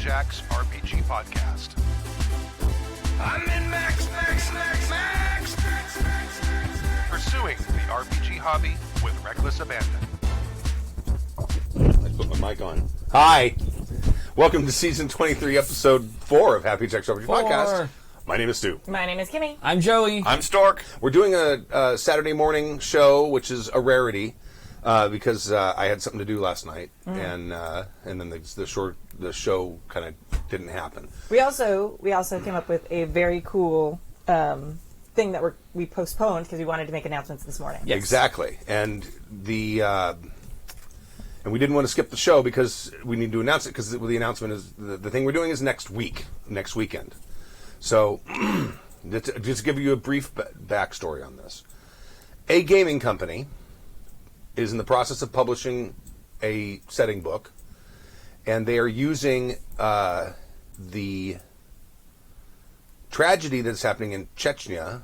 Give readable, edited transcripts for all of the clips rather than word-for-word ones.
Jack's RPG Podcast. I'm in Max. Pursuing the RPG hobby with reckless abandon. I put my mic on. Hi. Welcome to Season 23, Episode 4 of Happy Jack's RPG Podcast. My name is Stu. My name is Kimmy. I'm Joey. I'm Stork. We're doing a Saturday morning show, which is a rarity, because I had something to do last night, and then the show kind of didn't happen. We also came up with a very cool thing that we postponed because we wanted to make announcements this morning. Yes. Exactly, and and we didn't want to skip the show because we need to announce it, because the announcement is the thing we're doing is next weekend. So, just to give you a brief backstory on this. A gaming company is in the process of publishing a setting book, and they are using the tragedy that's happening in Chechnya,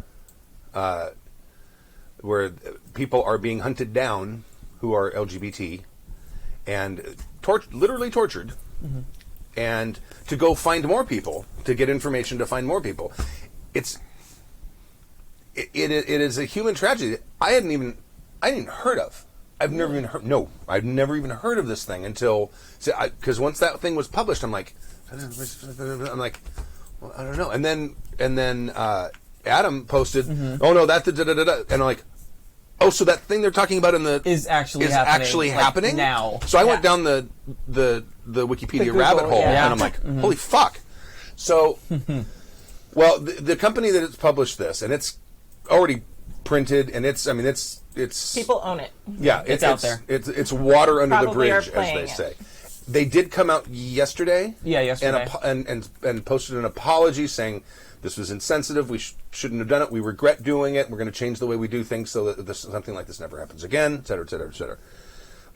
where people are being hunted down who are LGBT and literally tortured, and to go find more people, to get information to find more people. It is a human tragedy I hadn't even heard of. I've never even heard of this thing until, because once that thing was published, I'm like, well, I don't know. And then Adam posted, oh no, that and I'm like, oh, so that thing they're talking about is actually happening now. So I went down the Wikipedia rabbit hole, and I'm like, holy fuck. So, well, the company that has published this, and it's already printed, and it's people own it. Yeah, it's out there. It's water under Probably the bridge, as they say. They did come out yesterday. Yeah, yesterday. And posted an apology saying this was insensitive. We shouldn't have done it. We regret doing it. We're going to change the way we do things so that something like this never happens again, et cetera, et cetera, et cetera.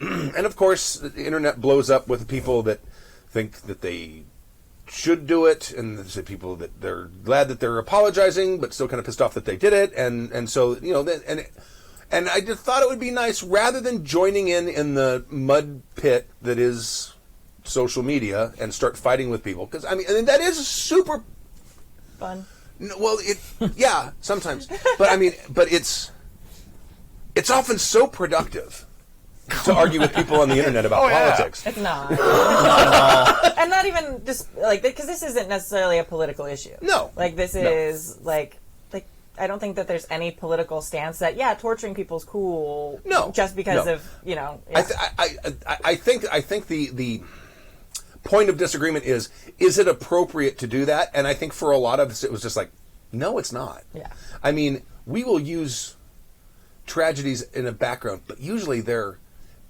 And of course, the internet blows up with people that think that they should do it, and there's people that they're glad that they're apologizing, but still kind of pissed off that they did it, and so and I just thought it would be nice, rather than joining in the mud pit that is social media and start fighting with people, because and that is super fun. Well, yeah, sometimes, but it's often so productive to argue with people on the internet about politics. It's not. Not at all. And not even just, because this isn't necessarily a political issue. No. This is, I don't think that there's any political stance that, torturing people is cool. No. Just because of, Yeah. I think the point of disagreement is it appropriate to do that? And I think for a lot of us, it was just like, no, it's not. Yeah. We will use tragedies in a background, but usually they're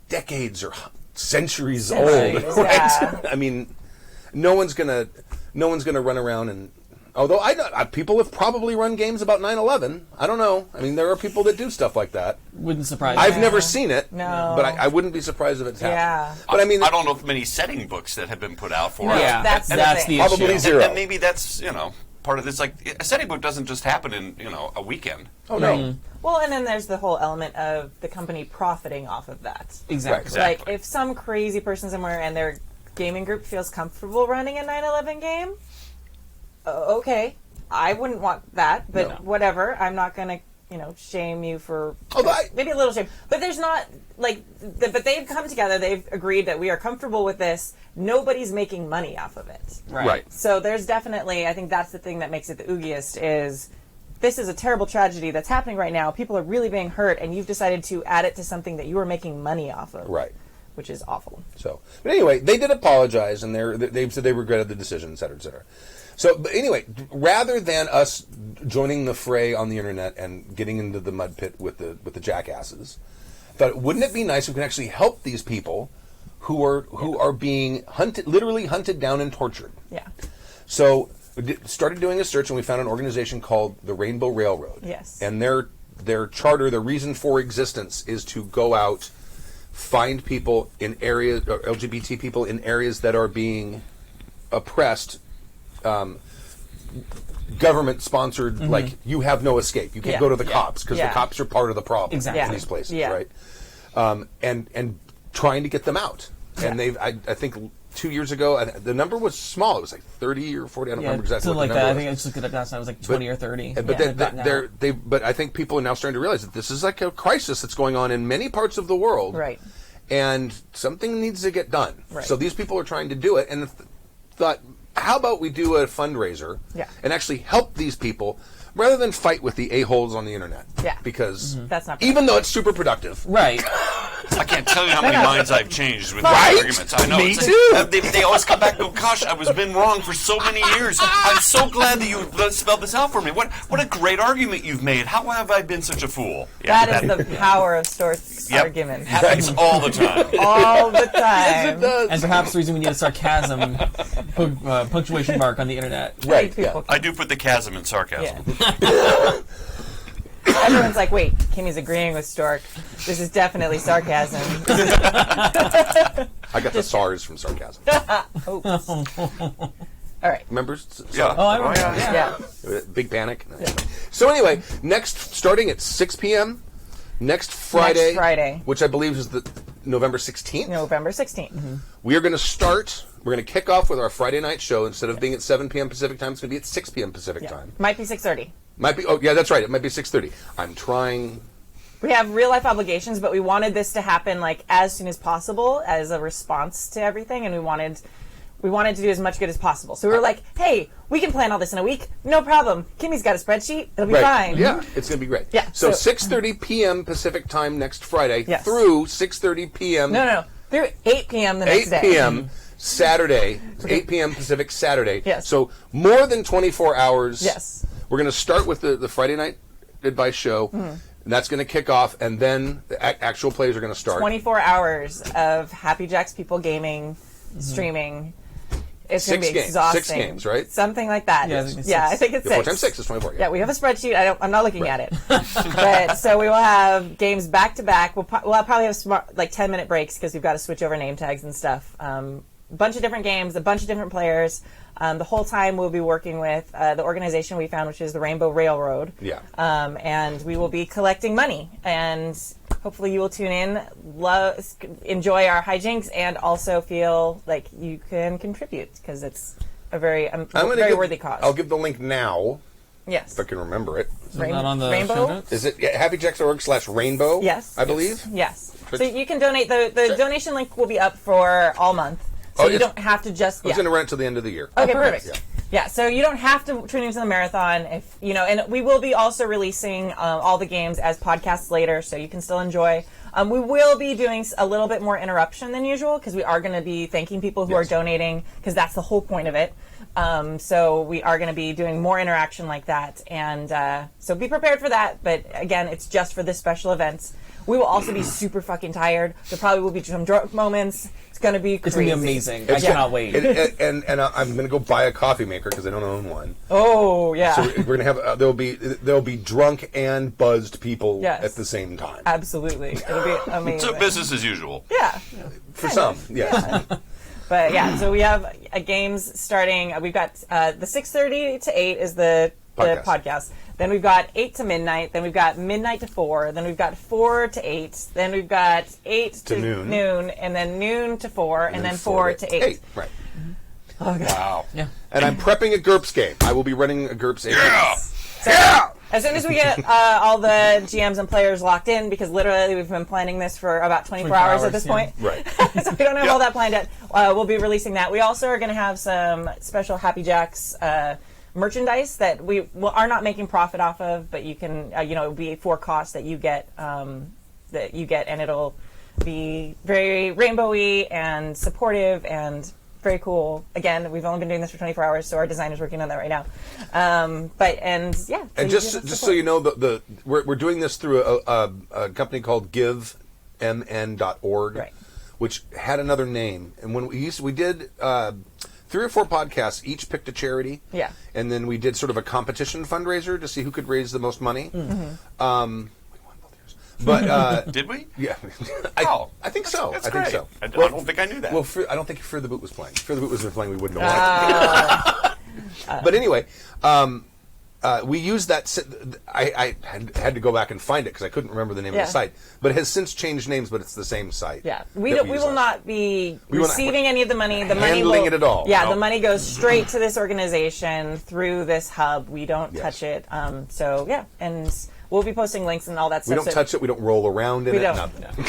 decades or centuries old, right? Yeah. No one's gonna run around and, although people have probably run games about 9/11. I don't know. there are people that do stuff like that. Wouldn't surprise me. I've never seen it, no, but I wouldn't be surprised if it's happened. Yeah. But I don't know of many setting books that have been put out for it. Yeah, that's the probably issue. zero. And maybe that's part of this. Like, a setting book doesn't just happen in a weekend. Oh no. Mm-hmm. Well, and then there's the whole element of the company profiting off of that. Exactly. Like, if some crazy person somewhere and their gaming group feels comfortable running a 9/11 game, okay, I wouldn't want that, but whatever. I'm not going to, shame you for maybe a little shame. But there's not, but they've come together, they've agreed that we are comfortable with this. Nobody's making money off of it. Right. So there's definitely, I think that's the thing that makes it the oogiest is, this is a terrible tragedy that's happening right now. People are really being hurt, and you've decided to add it to something that you are making money off of. Right. Which is awful. So, but anyway, they did apologize, and they've said they regretted the decision, et cetera, et cetera. So, but anyway, rather than us joining the fray on the internet and getting into the mud pit with the jackasses, I thought, wouldn't it be nice if we can actually help these people who are being literally hunted down and tortured? Yeah. So we started doing a search, and we found an organization called the Rainbow Railroad. Yes. And their charter, their reason for existence, is to go out, find people in areas, or LGBT people in areas that are being oppressed, government-sponsored, like, you have no escape. You can't go to the cops, because the cops are part of the problem in these places, right? And trying to get them out. And I think 2 years ago, and the number was small. It was like 30 or 40. I don't remember exactly something what like the that. I number think I was. just looked it up last night. It was like 20 or 30. But I think people are now starting to realize that this is like a crisis that's going on in many parts of the world. Right. And something needs to get done. Right. So these people are trying to do it, and thought, how about we do a fundraiser and actually help these people rather than fight with the a-holes on the internet. Yeah. Because That's not even though it's super productive. Right. I can't tell you how many minds I've changed with Right? these arguments. I know. Me It's too. Like, they always come back and go, gosh, I was been wrong for so many years. I'm so glad that you spelled this out for me. What a great argument you've made. How have I been such a fool? Yeah, That is the power of Stork's argument. happens all the time. All the time. Yes, it does. And perhaps the reason we need a sarcasm punctuation mark on the internet. Right. People- I do put the chasm in sarcasm. Yeah. Everyone's like, wait, Kimmy's agreeing with Stork. This is definitely sarcasm. I got the SARS from sarcasm. Oops. All right. Remember? Yeah. Oh, I remember. yeah. Yeah. Big Panic. So anyway, starting at 6 p.m. next Friday, Next Friday. which I believe is the November 16th. November 16th. We are going to start. We're going to kick off with our Friday night show. Instead of being at 7 p.m. Pacific time, it's going to be at 6 p.m. Pacific time. Might be 6:30. Might be. Oh, yeah, that's right. It might be 6:30. I'm trying. We have real life obligations, but we wanted this to happen like as soon as possible as a response to everything, and we wanted to do as much good as possible. So we were like, hey, we can plan all this in a week. No problem. Kimmy's got a spreadsheet. It'll be fine. Yeah, it's going to be great. Yeah, So so- 6:30 p.m. Pacific time next Friday Yes. through 6:30 p.m. No. Through 8 p.m. the next 8 day. p.m. Saturday, 8 p.m. Pacific Saturday. Yes. So more than 24 hours. Yes. We're going to start with the Friday night advice show, and that's going to kick off, and then the actual plays are going to start. 24 hours of Happy Jacks people gaming, streaming. It's going to be 6 games. exhausting. 6 games, right? Something like that. Yeah, I think it's I six. think it's Yeah, 4 6. times 6 is 24. Yeah, we have a spreadsheet. I'm not looking at it. But so we will have games back to back. We'll probably have 10-minute breaks because we've got to switch over name tags and stuff. A bunch of different games, a bunch of different players. The whole time we'll be working with the organization we found, which is the Rainbow Railroad. Yeah. And we will be collecting money. And hopefully you will tune in, enjoy our hijinks, and also feel like you can contribute because it's a very, very worthy cause. I'll give the link now, Yes. if I can remember it. Is it not on the Rainbow? show notes? Is it happyjacks.org/rainbow? Yes. I believe. Yes. But- So you can donate. The donation link will be up for all month. So you don't have to just. I was going to run it till the end of the year. Okay, perfect. perfect. Yeah, so you don't have to tune into the marathon if and we will be also releasing all the games as podcasts later, so you can still enjoy. We will be doing a little bit more interruption than usual because we are going to be thanking people who are donating because that's the whole point of it. So we are going to be doing more interaction like that, and so be prepared for that. But again, it's just for this special event. We will also be super fucking tired. There probably will be some drunk moments. It's going to be crazy. It's going to be amazing. I cannot wait. And I'm going to go buy a coffee maker because I don't own one. Oh yeah. So we're going to have there'll be drunk and buzzed people Yes. at the same time. Absolutely. It'll be amazing. So business as usual. Yeah. For some, yes. But yeah, so we have games starting. We've got the 6:30 to 8 is the podcast. Then we've got 8 to midnight. Then we've got midnight to 4. Then we've got 4 to 8. Then we've got 8 to noon. And then noon to 4. And then 4 to 8. Right. Oh, God. Wow. Yeah. And I'm prepping a GURPS game. I will be running a GURPS game. Yeah. As soon as we get all the GMs and players locked in, because literally we've been planning this for about 24 hours at this point. Right. So we don't have all that planned yet. We'll be releasing that. We also are going to have some special Happy Jacks merchandise that we are not making profit off of, but you can, it'll be for cost that you get, and it'll be very rainbowy and supportive and very cool. Again, we've only been doing this for 24 hours, so our designer's working on that right now. And just so you know, we're doing this through a company called GiveMN.org, Right. which had another name. And when we did 3 or 4 podcasts, each picked a charity. Yeah. And then we did sort of a competition fundraiser to see who could raise the most money. We won both years. But Did we? yeah, Oh, I think so. That's I think great. so. I don't think I knew that. Well, I don't think Fear the Boot was playing. Fear the Boot was playing, we wouldn't know why. But anyway, we used that. I had to go back and find it because I couldn't remember the name of the site. But it has since changed names, but it's the same site. Yeah, we will not be receiving any of the money. The money handling it at all. Yeah, No. the money goes straight to this organization through this hub. We don't touch it. So yeah, and we'll be posting links and all that stuff. We don't touch it. We don't roll around in We it. don't. Nothing.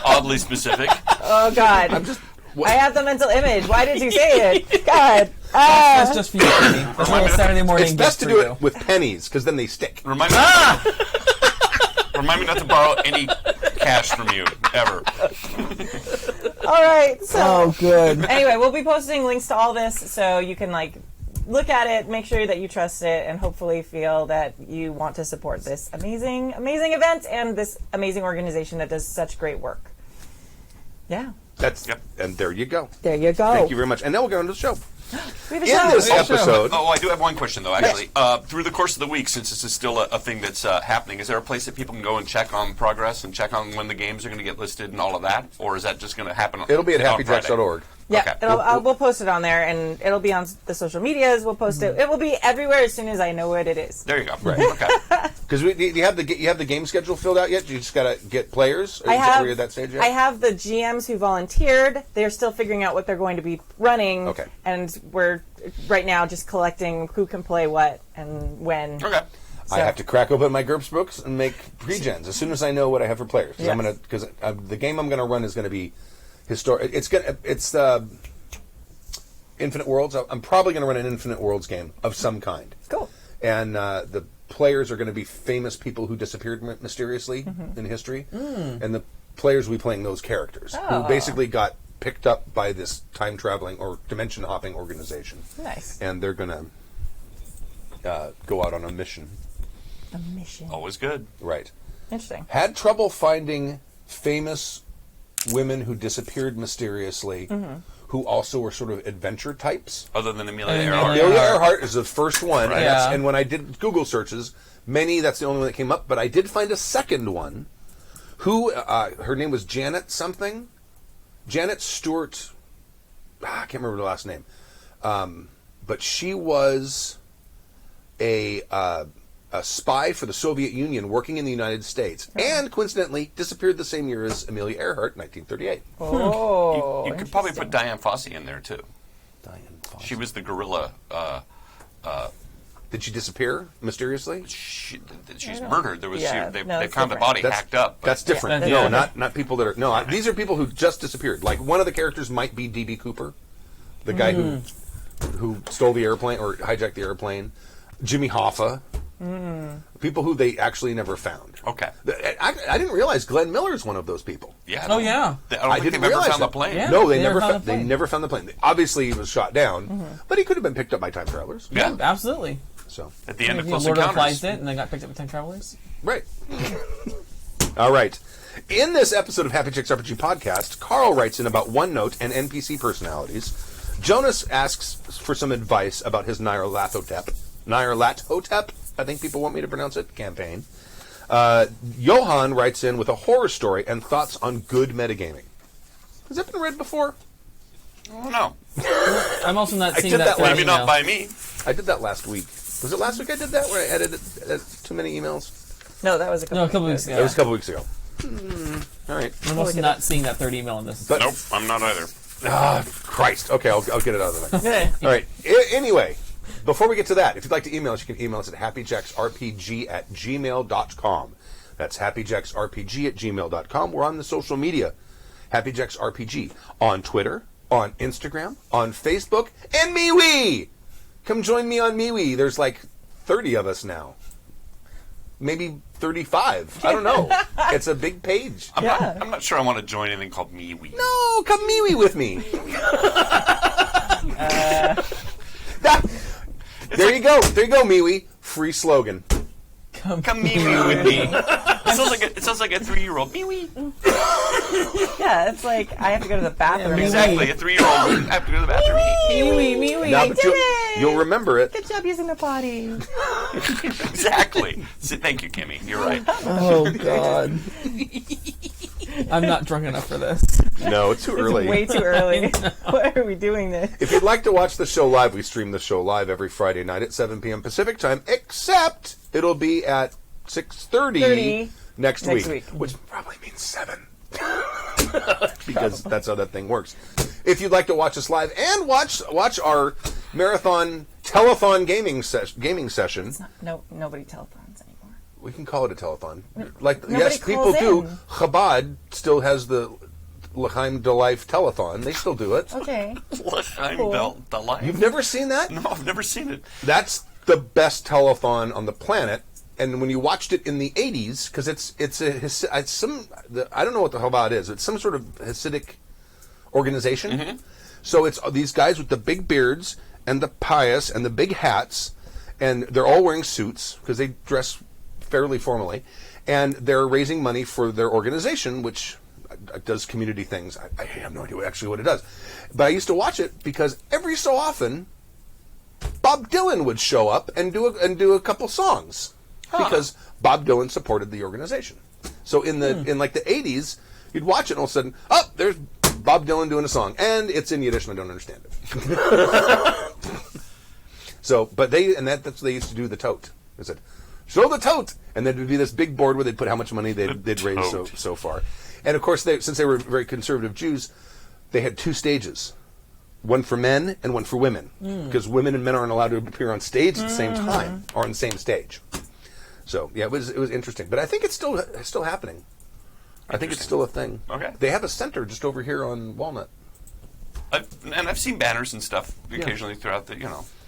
Oddly specific. Oh God, I have the mental image. Why did you say it? God. That's just for you, Kenny. That's a little Saturday morning It's best to gift do for you. it with pennies because then they stick. Remind me not to borrow any cash from you ever. All right. So Oh, good. anyway, we'll be posting links to all this so you can look at it, make sure that you trust it, and hopefully feel that you want to support this amazing, amazing event and this amazing organization that does such great work. Yeah. And there you go. There you go. Thank you very much. And now we'll get on to the show. We have a In show. this episode, Oh, I do have one question, though, actually. Through the course of the week, since this is still a thing that's happening, is there a place that people can go and check on progress and check on when the games are going to get listed and all of that? Or is that just going to happen it'll be at on Friday? happyjacks.org. Yeah, Okay. we'll post it on there, and it'll be on the social medias. We'll post it. It will be everywhere as soon as I know what it is. There you go. Right. Okay. Because you have the game schedule filled out yet? You just got to get players? Or I is that have. where you're at that stage yet? I have the GMs who volunteered. They're still figuring out what they're going to be running. Okay. And we're right now just collecting who can play what and when. Okay. I have to crack open my GURPS books and make pre-gens as soon as I know what I have for players. Yes. Because the game I'm going to run is going to be historic. It's Infinite Worlds. I'm probably going to run an Infinite Worlds game of some kind. Cool. And the players are going to be famous people who disappeared mysteriously in history. And the players will be playing those characters who basically got picked up by this time-traveling or dimension-hopping organization. Nice. And they're going to go out on a mission. A mission. Always good. Right. Interesting. Had trouble finding famous women who disappeared mysteriously, who also were sort of adventure types. Other than Amelia Amelia Earhart. Amelia Earhart is the first one, Right. Yeah. and when I did Google searches, that's the only one that came up, but I did find a second one, who, her name was Janet something. Janet Stewart, I can't remember the last name, but she was a spy for the Soviet Union working in the United States, and coincidentally disappeared the same year as Amelia Earhart, 1938. Oh. You could probably put Diane Fossey in there, too. Diane Fossey. She was the guerrilla. Did she disappear mysteriously? She's murdered. There was Yeah, they no, it's found the different. body hacked up. but- That's different. Yeah. No, Yeah. not people that are. No, these are people who just disappeared. Like one of the characters might be D.B. Cooper, the guy who stole the airplane or hijacked the airplane. Jimmy Hoffa. People who they actually never found. Okay. I didn't realize Glenn Miller is one of those people. Yeah. Oh, yeah. I don't think didn't they've ever realize found the that. plane. Yeah. No, they They never never found found. the They plane. never found the plane. Obviously, he was shot down, but he could have been picked up by time travelers. Yeah. Absolutely. So At the end of Maybe Close Lord of the Encounters. Flies did, and then got picked up by time travelers. right. All right. In this episode of Happy Chicks RPG podcast, Carl writes in about OneNote and NPC personalities. Jonas asks for some advice about his Nyarlathotep, I think people want me to pronounce it, campaign. Johan writes in with a horror story and thoughts on good metagaming. Has that been read before? Oh, no. I'm also not I seeing did that. that third last- Maybe email. not by me. I did that last week. Was it last week I did that where I edited too many emails? No, that was a couple. No, a couple weeks ago. That was a couple weeks ago. All right. I'm also not seeing that third email in this. But- Nope, I'm not either. Christ. Okay, I'll get it out of the way. Yeah. All right. Anyway, before we get to that, if you'd like to email us, you can email us at happyjacksrpg@gmail.com. That's happyjacksrpg@gmail.com. We're on the social media. happyjacksrpg on Twitter, on Instagram, on Facebook, and MeWe. Come join me on MeWe. There's like 30 of us now. Maybe 35. I don't know. It's a big page. I'm not sure I want to join anything called MeWe. No, come MeWe with me. There you go. There you go, MeWe. Free slogan. Come MeWe with me. It sounds like a 3-year-old. MeWe. Yeah, it's like I have to go to the bathroom. Yeah, Exactly, a 3-year-old. I have to go to the bathroom. Me. Now, I but did it. you'll remember it. Good job using the potty. Exactly. So, thank you, Kimmy. You're right. Oh God. I'm not drunk enough for this. No, it's too early. Way too early. Why are we doing this? If you'd like to watch the show live, we stream the show live every Friday night at 7 p.m. Pacific time, except it'll be at 6:30 next week, which probably means 7. Because that's how that thing works. If you'd like to watch us live and watch our marathon telethon gaming session, Nobody telethons anymore. we can call it a telethon. Like Nobody yes, people calls do. in. Chabad still has the L'chaim de Life telethon. They still do it. Okay. L'chaim Cool. de Life. You've never seen that? No, I've never seen it. That's the best telethon on the planet. And when you watched it in the 80s, because I don't know what the Chabad is. It's some sort of Hasidic organization. Mm-hmm. So it's these guys with the big beards and the pious and the big hats, and they're all wearing suits because they dress fairly formally, and they're raising money for their organization, which does community things. I have no idea what it does. But I used to watch it because every so often Bob Dylan would show up and do a couple songs. Because Bob Dylan supported the organization. So in like the 80s, you'd watch it and all of a sudden, there's Bob Dylan doing a song. And it's in Yiddish and I don't understand it. So, but that's what they used to do the tote. They said, show the tote! And then there'd be this big board where they'd put how much money they'd raised so far. And of course, since they were very conservative Jews, they had 2 stages. One for men and one for women. Because women and men aren't allowed to appear on stage at the same time or on the same stage. So yeah, it was interesting, but I think it's still happening. I think it's still a thing. Okay. They have a center just over here on Walnut. I've seen banners and stuff occasionally throughout the,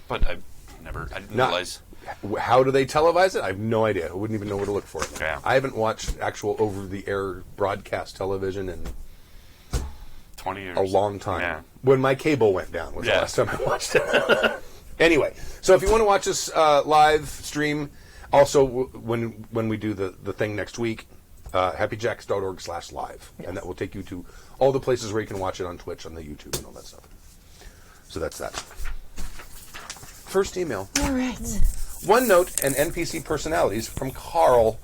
but I didn't realize. How do they televise it? I have no idea. I wouldn't even know where to look for it. Yeah. I haven't watched actual over-the-air broadcast television in 20 years. a long time. Yeah. When my cable went down was the last time I watched it. Anyway, so if you want to watch us live stream, also when we do the thing next week, happyjacks.org/live, and that will take you to all the places where you can watch it on Twitch, on the YouTube, and all that stuff. So that's that. First email. All right. OneNote and NPC personalities from Carl.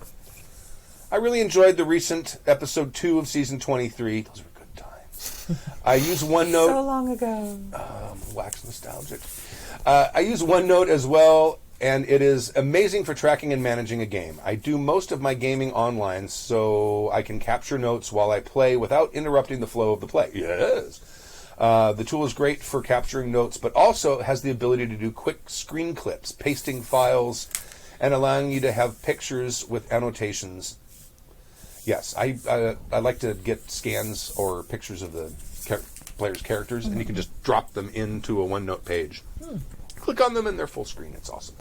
I really enjoyed the recent episode 2 of season 23. Those were good times. I use OneNote. So long ago. Wax nostalgic. I use OneNote as well, and it is amazing for tracking and managing a game. I do most of my gaming online, so I can capture notes while I play without interrupting the flow of the play. Yes. The tool is great for capturing notes, but also has the ability to do quick screen clips, pasting files, and allowing you to have pictures with annotations. Yes, I like to get scans or pictures of the player's characters, and you can just drop them into a OneNote page. Click on them and they're full screen. It's awesome.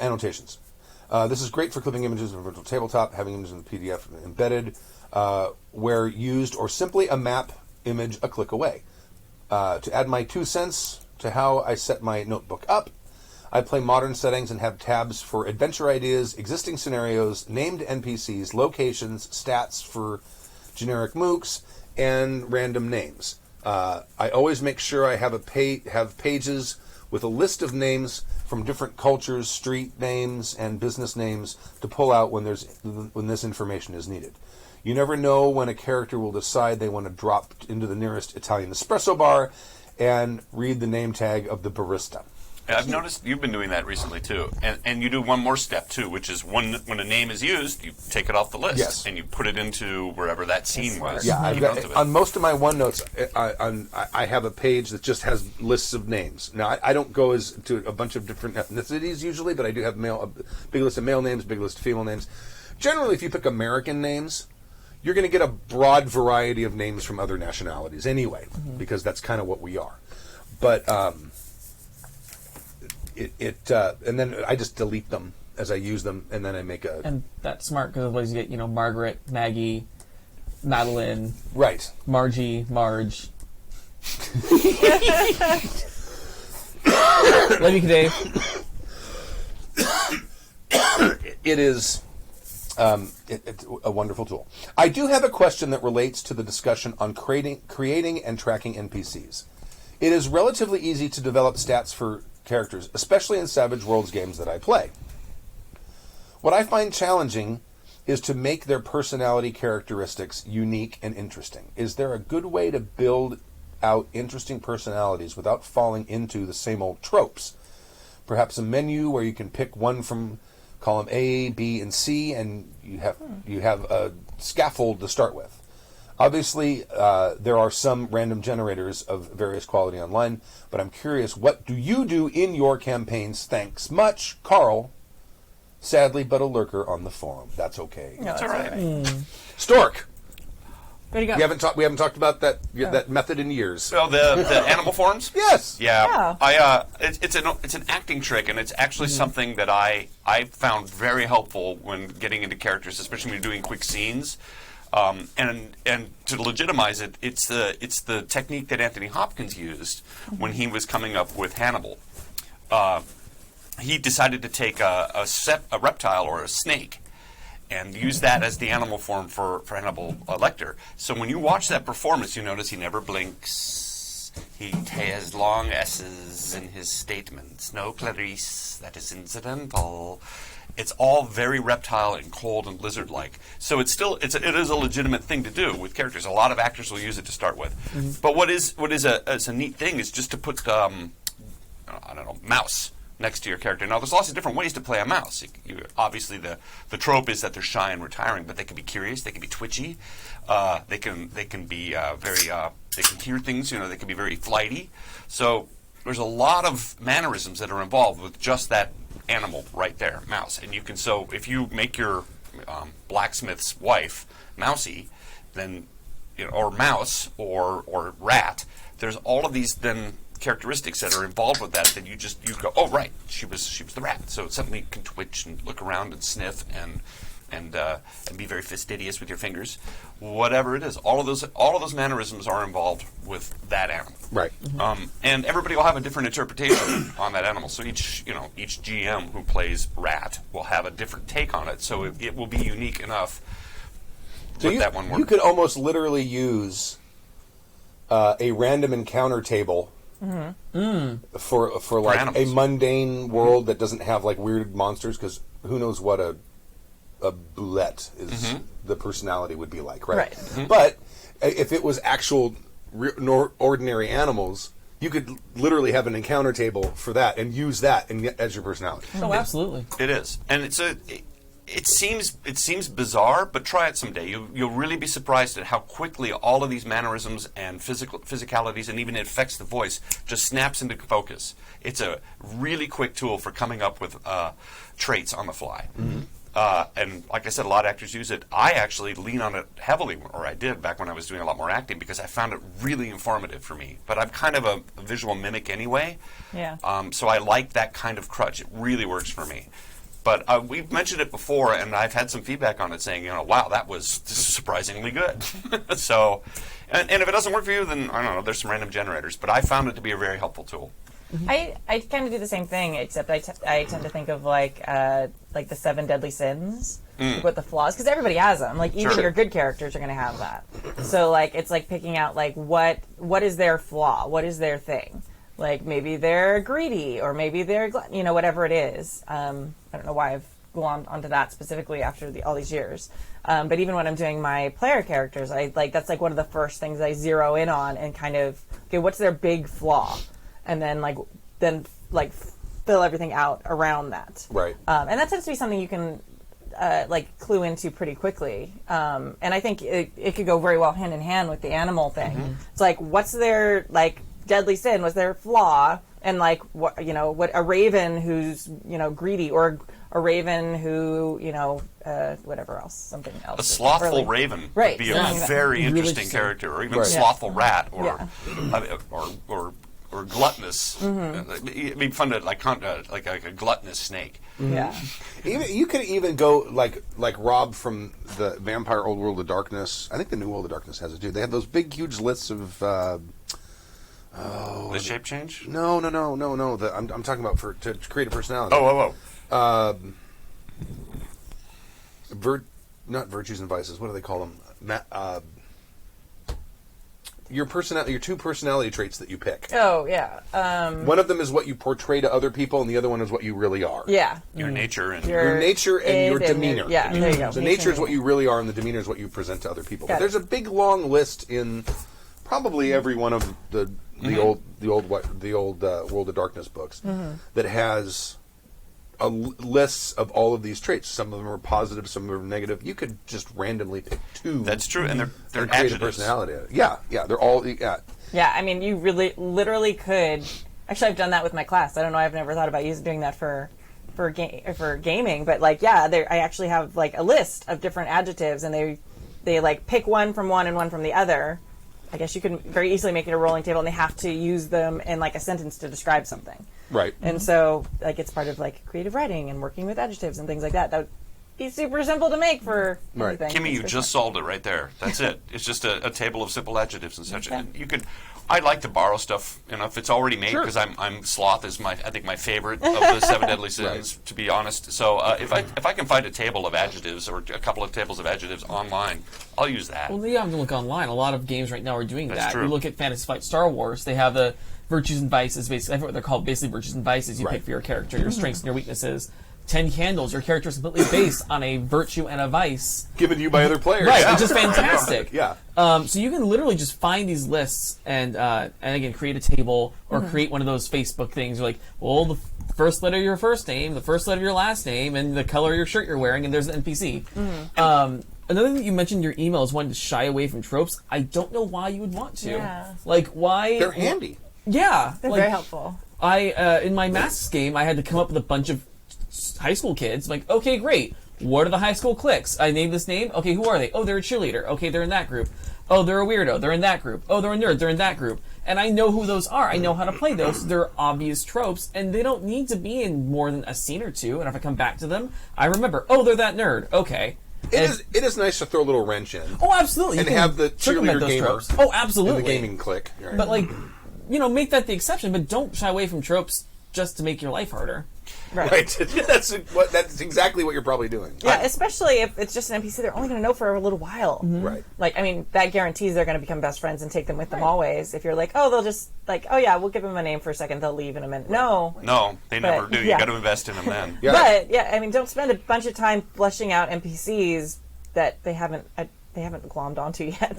Annotations. This is great for clipping images in a virtual tabletop, having images in the PDF embedded, where used, or simply a map image a click away. To add my 2 cents to how I set my notebook up, I play modern settings and have tabs for adventure ideas, existing scenarios, named NPCs, locations, stats for generic mooks, and random names. I always make sure I have have pages with a list of names from different cultures, street names, and business names to pull out when this information is needed. You never know when a character will decide they want to drop into the nearest Italian espresso bar and read the name tag of the barista. I've noticed you've been doing that recently too, and you do one more step too, which is when a name is used, you take it off the list, Yes. and you put it into wherever that scene was. Yeah, I've Keep got, notes of it. on most of my OneNotes, I have a page that just has lists of names. Now, I don't go to a bunch of different ethnicities usually, but I do have a big list of male names, big list of female names. Generally, if you pick American names, you're going to get a broad variety of names from other nationalities anyway, because that's kind of what we are. But and then I just delete them as I use them, and then I make a... And that's smart, because otherwise you get, Margaret, Maggie, Madeline, Right. Margie, Marge. Love you, Dave. It is it's a wonderful tool. I do have a question that relates to the discussion on creating and tracking NPCs. It is relatively easy to develop stats for characters, especially in Savage Worlds games that I play. What I find challenging is to make their personality characteristics unique and interesting. Is there a good way to build out interesting personalities without falling into the same old tropes? Perhaps a menu where you can pick one from column A, B, and C, and you have a scaffold to start with. Obviously, there are some random generators of various quality online, but I'm curious, what do you do in your campaigns? Thanks much, Carl. Sadly, but a lurker on the forum. That's okay. No, That's all right. Stork. Where'd he go? We haven't talked about that method in years. So the animal forms? Yes. Yeah. It's an acting trick, and it's actually something that I found very helpful when getting into characters, especially when you're doing quick scenes. And to legitimize it, it's the technique that Anthony Hopkins used when he was coming up with Hannibal. He decided to take a reptile or a snake and use that as the animal form for Hannibal Lecter. So when you watch that performance, you notice he never blinks. He has long S's in his statements. No, Clarice, that is incidental. It's all very reptile and cold and lizard-like. So it is a legitimate thing to do with characters. A lot of actors will use it to start with. But what is a neat thing is just to put mouse next to your character. Now, there's lots of different ways to play a mouse. Obviously, the trope is that they're shy and retiring, but they can be curious. They can be twitchy. They can be they can hear things. They can be very flighty. So there's a lot of mannerisms that are involved with just that animal right there, mouse. And if you make your blacksmith's wife mousy, then or mouse or rat, there's all of these then characteristics that are involved with that you go, oh right, she was the rat. So it's something you can twitch and look around and sniff and be very fastidious with your fingers. Whatever it is, all of those mannerisms are involved with that animal. Right. And everybody will have a different interpretation on that animal. So each GM who plays rat will have a different take on it. So it will be unique enough. So that one work. You could almost literally use a random encounter table for like a animals. mundane world that doesn't have like weird monsters, because who knows what a boulette is the personality would be like, right? But if it was actual ordinary animals, you could literally have an encounter table for that and use that as your personality. Oh, absolutely. It is, and it seems bizarre, but try it someday. You'll really be surprised at how quickly all of these mannerisms and physicalities, and even it affects the voice, just snaps into focus. It's a really quick tool for coming up with traits on the fly. And like I said, a lot of actors use it. I actually lean on it heavily, or I did back when I was doing a lot more acting, because I found it really informative for me. But I'm kind of a visual mimic anyway. Yeah. So I like that kind of crutch. It really works for me. But we've mentioned it before, and I've had some feedback on it saying, wow, that was surprisingly good. So, and if it doesn't work for you, then I don't know, there's some random generators. But I found it to be a very helpful tool. I kind of do the same thing, except I tend to think of like the 7 deadly sins, like with the flaws, because everybody has them. Like even your good characters are going to have that. So like it's like picking out like what is their flaw, what is their thing. Like maybe they're greedy, or maybe they're whatever it is. I don't know why I've gone onto that specifically after all these years. But even when I'm doing my player characters, that's like one of the first things I zero in on and kind of, okay, what's their big flaw? And then fill everything out around that. Right. And that tends to be something you can clue into pretty quickly. And I think it could go very well hand in hand with the animal thing. It's like, what's their deadly sin? What's their flaw? And what a raven who's greedy, or a raven who whatever else, something else. A slothful raven would be a very interesting character, or even a slothful rat, or gluttonous. It'd be fun to like a gluttonous snake. Yeah. You could even go like Rob from the Vampire Old World of Darkness. I think the New World of Darkness has it too. They have those big, huge lists of. The shape change? No. I'm talking about to create a personality. Damn Not virtues and vices. What do they call them? your two personality traits that you pick. Oh yeah. One of them is what you portray to other people, and the other one is what you really are. Yeah. Your nature and Your nature and your id demeanor. yeah, there you go. So nature is what you really are, and the demeanor is what you present to other people. Got But there's a big long list in probably every one of the old World of Darkness books that has lists of all of these traits. Some of them are positive, some of them are negative. You could just randomly pick two. that's true, and they're and create a adjectives. personality. Yeah, they're all. Yeah. Yeah, I mean, you literally could. Actually, I've done that with my class. I don't know. I've never thought about doing that for gaming, but like, yeah, I actually have like a list of different adjectives, and they like pick one from one and one from the other. I guess you can very easily make it a rolling table, and they have to use them in like a sentence to describe something. Right. And so, like, it's part of like creative writing and working with adjectives and things like that. That would be super simple to make for Right. anything. Kimmy, you just solved it right there. That's it. It's just a table of simple adjectives and such. And you could. I like to borrow stuff, if it's already made, because I'm sloth is I think my favorite of the 7 deadly sins, to be honest. So if I can find a table of adjectives or a couple of tables of adjectives online, I'll use that. Well, you have to look online. A lot of games right now are doing That's that. true. You look at Fantasy Flight Star Wars, they have the virtues and vices, basically. I forget what they're called, basically virtues and vices you pick for your character, your strengths and your weaknesses. 10 Candles, your character is completely based on a virtue and a vice. Given to you by other players. Right, which is fantastic. Yeah. So you can literally just find these lists and again, create a table or create one of those Facebook things. You're like, well, the first letter of your first name, the first letter of your last name, and the color of your shirt you're wearing, and there's an NPC. Another thing that you mentioned in your email is wanting to shy away from tropes. I don't know why you would want to. Yeah. Like, why? They're handy. Yeah. They're like, very helpful. in my Masks game, I had to come up with a bunch of high school kids. Like, okay, great. What are the high school cliques? I named this name. Okay, who are they? Oh, they're a cheerleader. Okay, they're in that group. Oh, they're a weirdo. They're in that group. Oh, they're a nerd. They're in that group. And I know who those are. I know how to play those. They're obvious tropes, and they don't need to be in more than a scene or two. And if I come back to them, I remember, oh, they're that nerd. Okay. It is nice to throw a little wrench in. Oh, absolutely. And You can have the circumvent cheerleader those gamer tropes. Oh, absolutely. in the gaming clique. Right. But, like, make that the exception, but don't shy away from tropes just to make your life harder. Right. That's exactly what you're probably doing. Yeah, especially if it's just an NPC they're only going to know for a little while. Right. Like, I mean, that guarantees they're going to become best friends and take them with them always. If you're like, oh, they'll just, like, oh yeah, we'll give them a name for a second, they'll leave in a minute. No. No, they never do. You yeah. got to invest in them then. Yeah. But, yeah, I mean, don't spend a bunch of time fleshing out NPCs that they haven't glommed onto yet.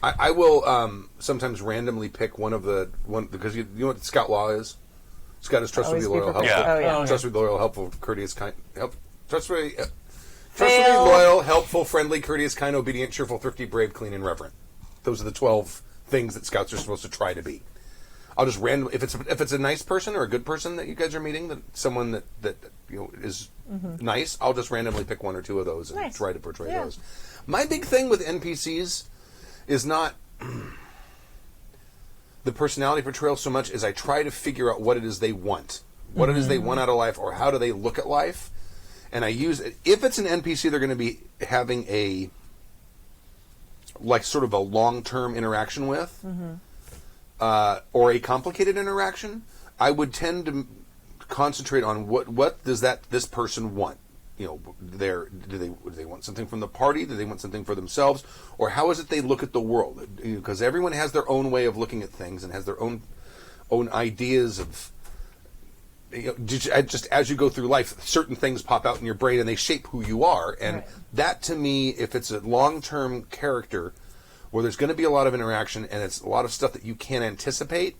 I will sometimes randomly pick one because you know what Scout Law is? Scout is trustworthy, Always be loyal, prepared. helpful. Yeah. Oh, yeah. Oh, Trustworthy, loyal, helpful, courteous, kind, trustworthy, Fail. loyal, helpful, friendly, courteous, kind, obedient, cheerful, thrifty, brave, clean, and reverent. Those are the 12 things that Scouts are supposed to try to be. I'll just if it's a nice person or a good person that you guys are meeting, someone that is nice, I'll just randomly pick one or two of those and Nice. try to portray Yeah. those. My big thing with NPCs is not the personality portrayal so much as I try to figure out what it is they want. What it is they want out of life, or how do they look at life. And I use it. If it's an NPC, they're going to be having a, like, sort of a long-term interaction with, or a complicated interaction, I would tend to concentrate on what does this person want. Do they want something from the party? Do they want something for themselves? Or how is it they look at the world? Because everyone has their own way of looking at things and has their own ideas of. Just as you go through life, certain things pop out in your brain and they shape who you are. And Right. that, to me, if it's a long-term character where there's going to be a lot of interaction and it's a lot of stuff that you can't anticipate,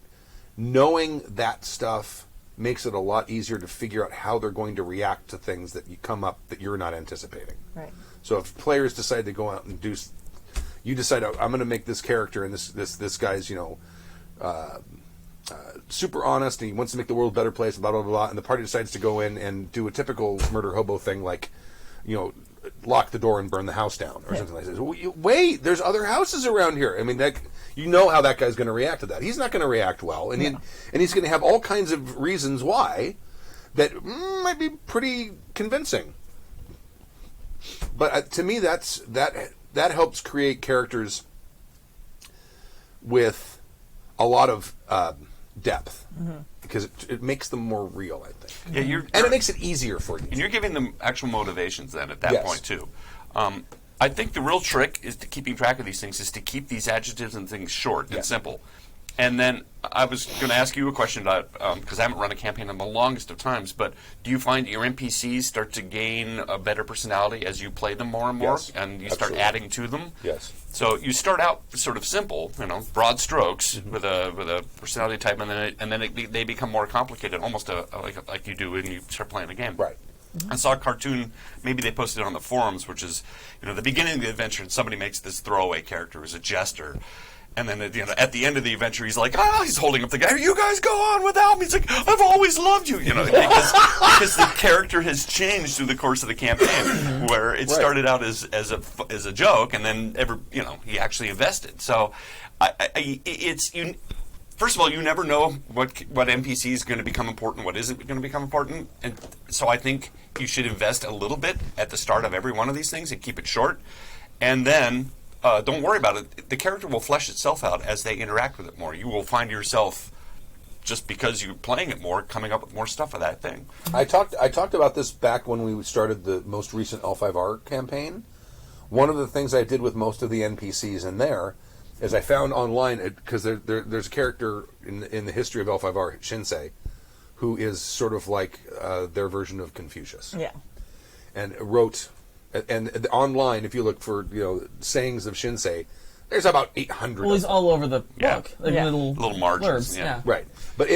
knowing that stuff makes it a lot easier to figure out how they're going to react to things that you come up that you're not anticipating. Right. So if players decide to go out and do, you decide, I'm going to make this character, and this guy's super honest, and he wants to make the world a better place, blah blah blah, and the party decides to go in and do a typical murder hobo thing, like, lock the door and burn the house down or something like that. Wait, there's other houses around here. I mean, how that guy's going to react to that. He's not going to react well, and he's going to have all kinds of reasons why that might be pretty convincing. But to me, that helps create characters with a lot of depth, because it makes them more real, I think. Yeah, And it makes it easier for you. And you're giving them actual motivations then at that Yes. point too. I think the real trick is to keeping track of these things is to keep these adjectives and things short and simple. And then I was going to ask you a question about, because I haven't run a campaign in the longest of times, but do you find your NPCs start to gain a better personality as you play them more and more, Yes, and you absolutely. start adding to them? Yes. So you start out sort of simple, broad strokes with a personality type, and then they become more complicated, almost like you do when you start playing a game. Right. I saw a cartoon, maybe they posted it on the forums, which is, the beginning of the adventure, and somebody makes this throwaway character who's a jester. And then at the end of the adventure, he's like, he's holding up the guy. You guys go on without me. He's like, I've always loved you, because the character has changed through the course of the campaign, where it started out as a joke, and then he actually invested. So, first of all, you never know what NPC is going to become important, what isn't going to become important, and so I think you should invest a little bit at the start of every one of these things and keep it short, and then. Don't worry about it. The character will flesh itself out as they interact with it more. You will find yourself, just because you're playing it more, coming up with more stuff of that thing. I talked about this back when we started the most recent L5R campaign. One of the things I did with most of the NPCs in there is I found online, because there's a character in the history of L5R, Shinsei, who is sort of like their version of Confucius. Yeah. And wrote... And online, if you look for sayings of Shinsei, there's about 800. Well, he's all over the Yeah. book, like Yeah. little margins, blurbs. yeah. Right, but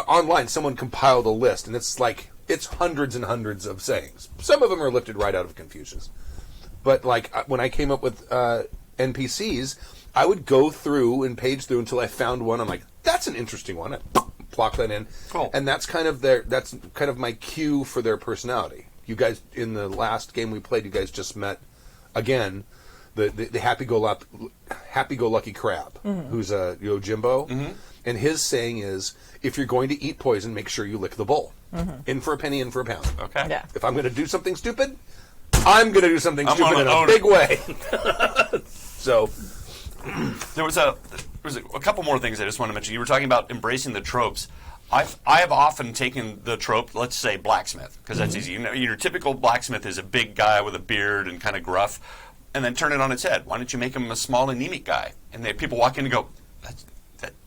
online someone compiled a list, and it's hundreds and hundreds of sayings. Some of them are lifted right out of Confucius, but when I came up with NPCs, I would go through and page through until I found one. I'm like, that's an interesting one. I plop that in, Cool. and that's kind of my cue for their personality. You guys, in the last game we played, you guys just met again the happy-go-lucky crab, who's a Yojimbo, and his saying is, if you're going to eat poison, make sure you lick the bowl. In for a penny, in for a pound. Okay. Yeah. If I'm going to do something stupid, I'm going to do something I'm stupid gonna in a own big it. way. So, There was a couple more things I just want to mention. You were talking about embracing the tropes. I have often taken the trope, let's say blacksmith, because that's easy. Your typical blacksmith is a big guy with a beard and kind of gruff, and then turn it on its head. Why don't you make him a small, anemic guy? And people walk in and go,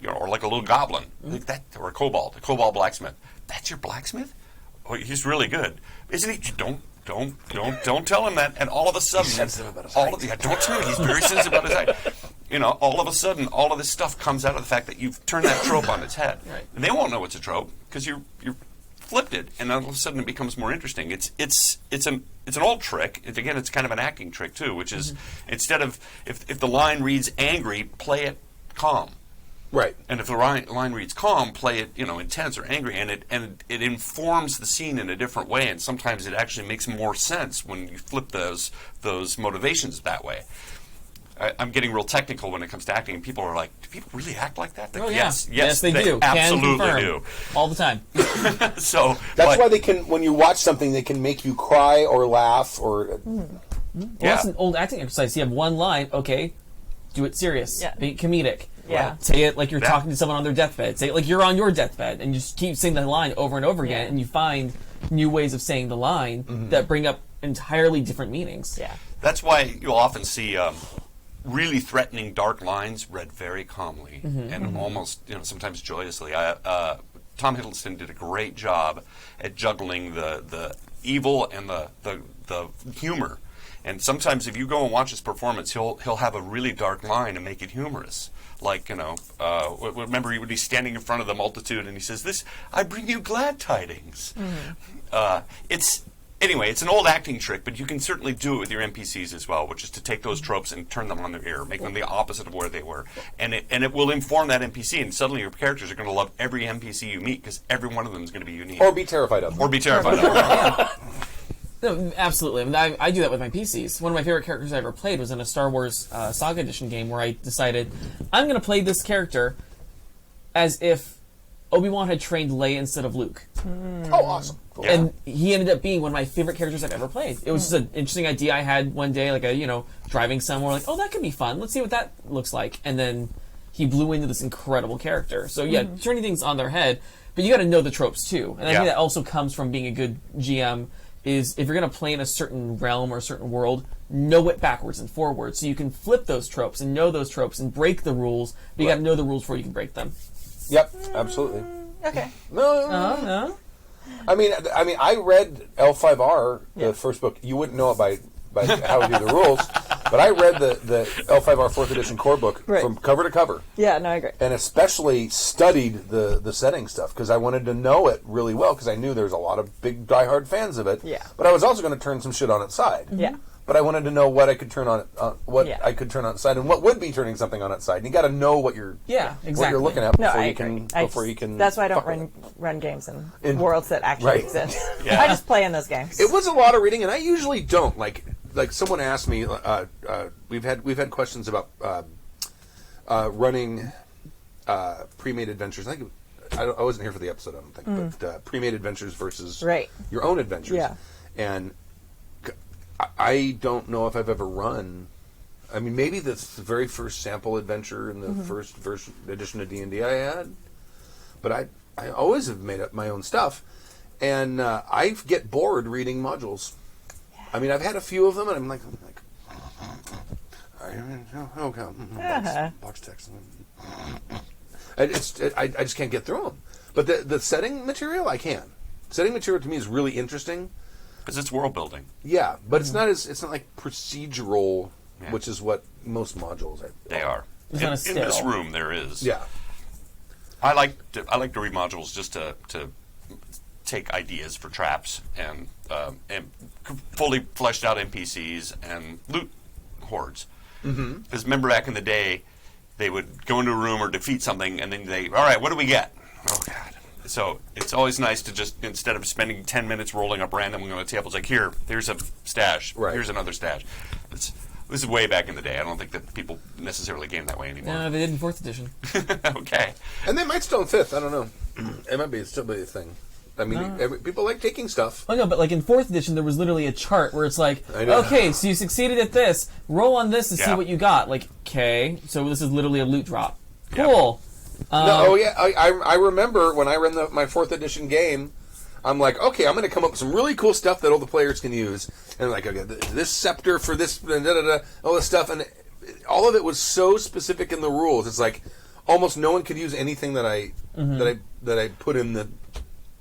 or like a little goblin, like that, or a kobold blacksmith. That's your blacksmith? Oh, he's really good, isn't he? Don't tell him that. And all of a sudden, He's sensitive about his height. don't tell him. He's very sensitive about his height. All of a sudden, all of this stuff comes out of the fact that you've turned that trope on its head. Right. And they won't know it's a trope because you're flipped it, and all of a sudden it becomes more interesting. It's an old trick. It's kind of an acting trick too, which is instead of if the line reads angry, play it calm. right. And if the line reads calm, play it intense or angry, and it informs the scene in a different way. And sometimes it actually makes more sense when you flip those motivations that way. I'm getting real technical when it comes to acting, and people are like, "Do people really act like that?" Like, Oh yeah, yes, they do. absolutely Can do. confirm. All the time. So That's why they can, when you watch something, they can make you cry or laugh or... Well, that's an old acting exercise. You have one line. Okay, do it serious. Yeah. Be comedic. Yeah. Say it like you're Yeah. talking to someone on their deathbed. Say it like you're on your deathbed, and you just keep saying the line over and over again, and you find new ways of saying the line that bring up entirely different meanings. Yeah. That's why you'll often see really threatening, dark lines read very calmly and almost, sometimes joyously. Tom Hiddleston did a great job at juggling the evil and the humor. And sometimes, if you go and watch his performance, he'll have a really dark line and make it humorous. Like, remember when he's standing in front of the multitude and he says, "This, I bring you glad tidings." It's an old acting trick, but you can certainly do it with your NPCs as well, which is to take those tropes and turn them on their ear, make them the opposite of where they were. And it will inform that NPC, and suddenly your characters are going to love every NPC you meet because every one of them is going to be unique. Or be terrified of them. Or be terrified of them. No, absolutely. I mean, I do that with my PCs. One of my favorite characters I ever played was in a Star Wars Saga Edition game where I decided I'm going to play this character as if Obi-Wan had trained Leia instead of Luke. Oh, awesome. Cool. Yeah. And he ended up being one of my favorite characters I've ever played. It was just an interesting idea I had one day, like driving somewhere, like, oh, that could be fun. Let's see what that looks like. And then he blew into this incredible character. So yeah, turning things on their head, but you got to know the tropes too. And I think that also comes from being a good GM is if you're going to play in a certain realm or a certain world, know it backwards and forwards, so you can flip those tropes and know those tropes and break the rules. But you got to know the rules before you can break them. Yep, absolutely. Okay. No. No. I mean, I read L5R, the first book. You wouldn't know it by how to do the rules, but I read the L5R 4th edition core book from cover to cover. Yeah, no, I agree. And especially studied the setting stuff because I wanted to know it really well because I knew there was a lot of big diehard fans of it. Yeah. But I was also going to turn some shit on its side. Yeah. But I wanted to know what I could turn on I could turn on its side and what would be turning something on its side. And you got to know what you're what you're looking at before you can. That's why I don't run games in worlds that actually exist. Yeah. I just play in those games. It was a lot of reading, and I usually don't like someone asked me. We've had questions about running pre-made adventures. I think I wasn't here for the episode. I don't think, but pre-made adventures versus your own adventures. Yeah. And I don't know if I've ever run. I mean, maybe the very first sample adventure in the first edition of D&D I had, but I always have made up my own stuff, and I get bored reading modules. I mean, I've had a few of them, and I'm like, box text. I just can't get through them. But the setting material, I can. Setting material to me is really interesting. Because it's world building. Yeah, but it's not like procedural, which is what most modules are. They are. It's in, not a in this sterile. room, there is. Yeah. I like to read modules just to take ideas for traps and fully fleshed out NPCs and loot hordes. Because remember back in the day, they would go into a room or defeat something, and then all right, what do we get? Oh God. So it's always nice to just, instead of spending 10 minutes rolling up randomly on the table, it's like, here's a stash. Right. Here's another stash. This is way back in the day. I don't think that people necessarily game that way anymore. No, they did in 4th edition. Okay. And they might still in 5th. I don't know. It might still be a thing. I mean, people like taking stuff. Oh no, but like in 4th edition, there was literally a chart where it's like, I know. okay, so you succeeded at this. Roll on this to see what you got. Like, okay, so this is literally a loot drop. Cool. I remember when I ran my 4th edition game, I'm like, okay, I'm going to come up with some really cool stuff that all the players can use. And like, okay, this scepter for this, all this stuff. And all of it was so specific in the rules. It's like almost no one could use anything that I put in the...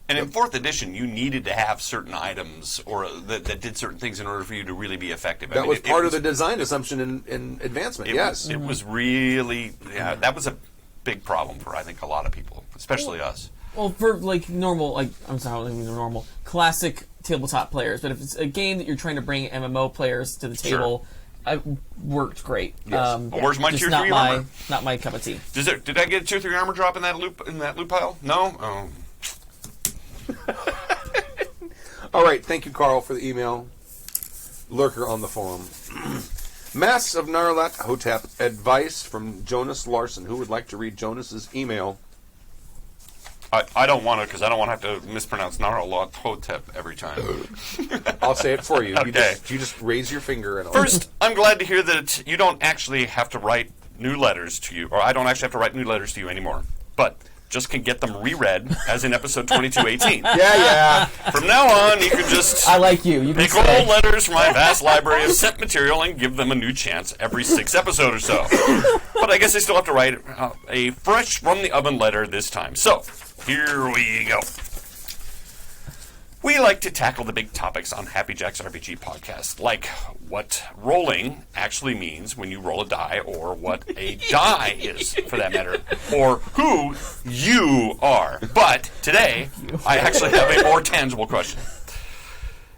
And in 4th edition, you needed to have certain items or that did certain things in order for you to really be effective. That was part of the design assumption in Advancement, yes. It was really... Yeah, that was a big problem for, I think, a lot of people, especially us. Well, for like normal, I'm sorry, I don't mean normal, classic tabletop players, but if it's a game that you're trying to bring MMO players to the table, it worked great. Yes. Where's my just tier not 3 my armor? not my cup of tea. Did I get a tier 3 armor drop in that loot pile? No? Oh. All right, thank you, Carl, for the email. Lurker on the forum. Masks of Nyarlathotep Hotep advice from Jonas Larson. Who would like to read Jonas's email? I don't want to, because I don't want to have to mispronounce Nyarlathotep every time. I'll say it for you. Okay. You just raise your finger and First, I'm glad to hear that you don't actually have to write new letters to you, or I don't actually have to write new letters to you anymore, but just can get them reread, as in episode 2218. Yeah. From now on, you can just I like you. You can pick say. old letters from my vast library of sent material and give them a new chance every 6 episodes or so. But I guess I still have to write a fresh from the oven letter this time. So, here we go. We like to tackle the big topics on Happy Jack's RPG podcast, like what rolling actually means when you roll a die, or what a die is, for that matter, or who you are. But today, I actually have a more tangible question.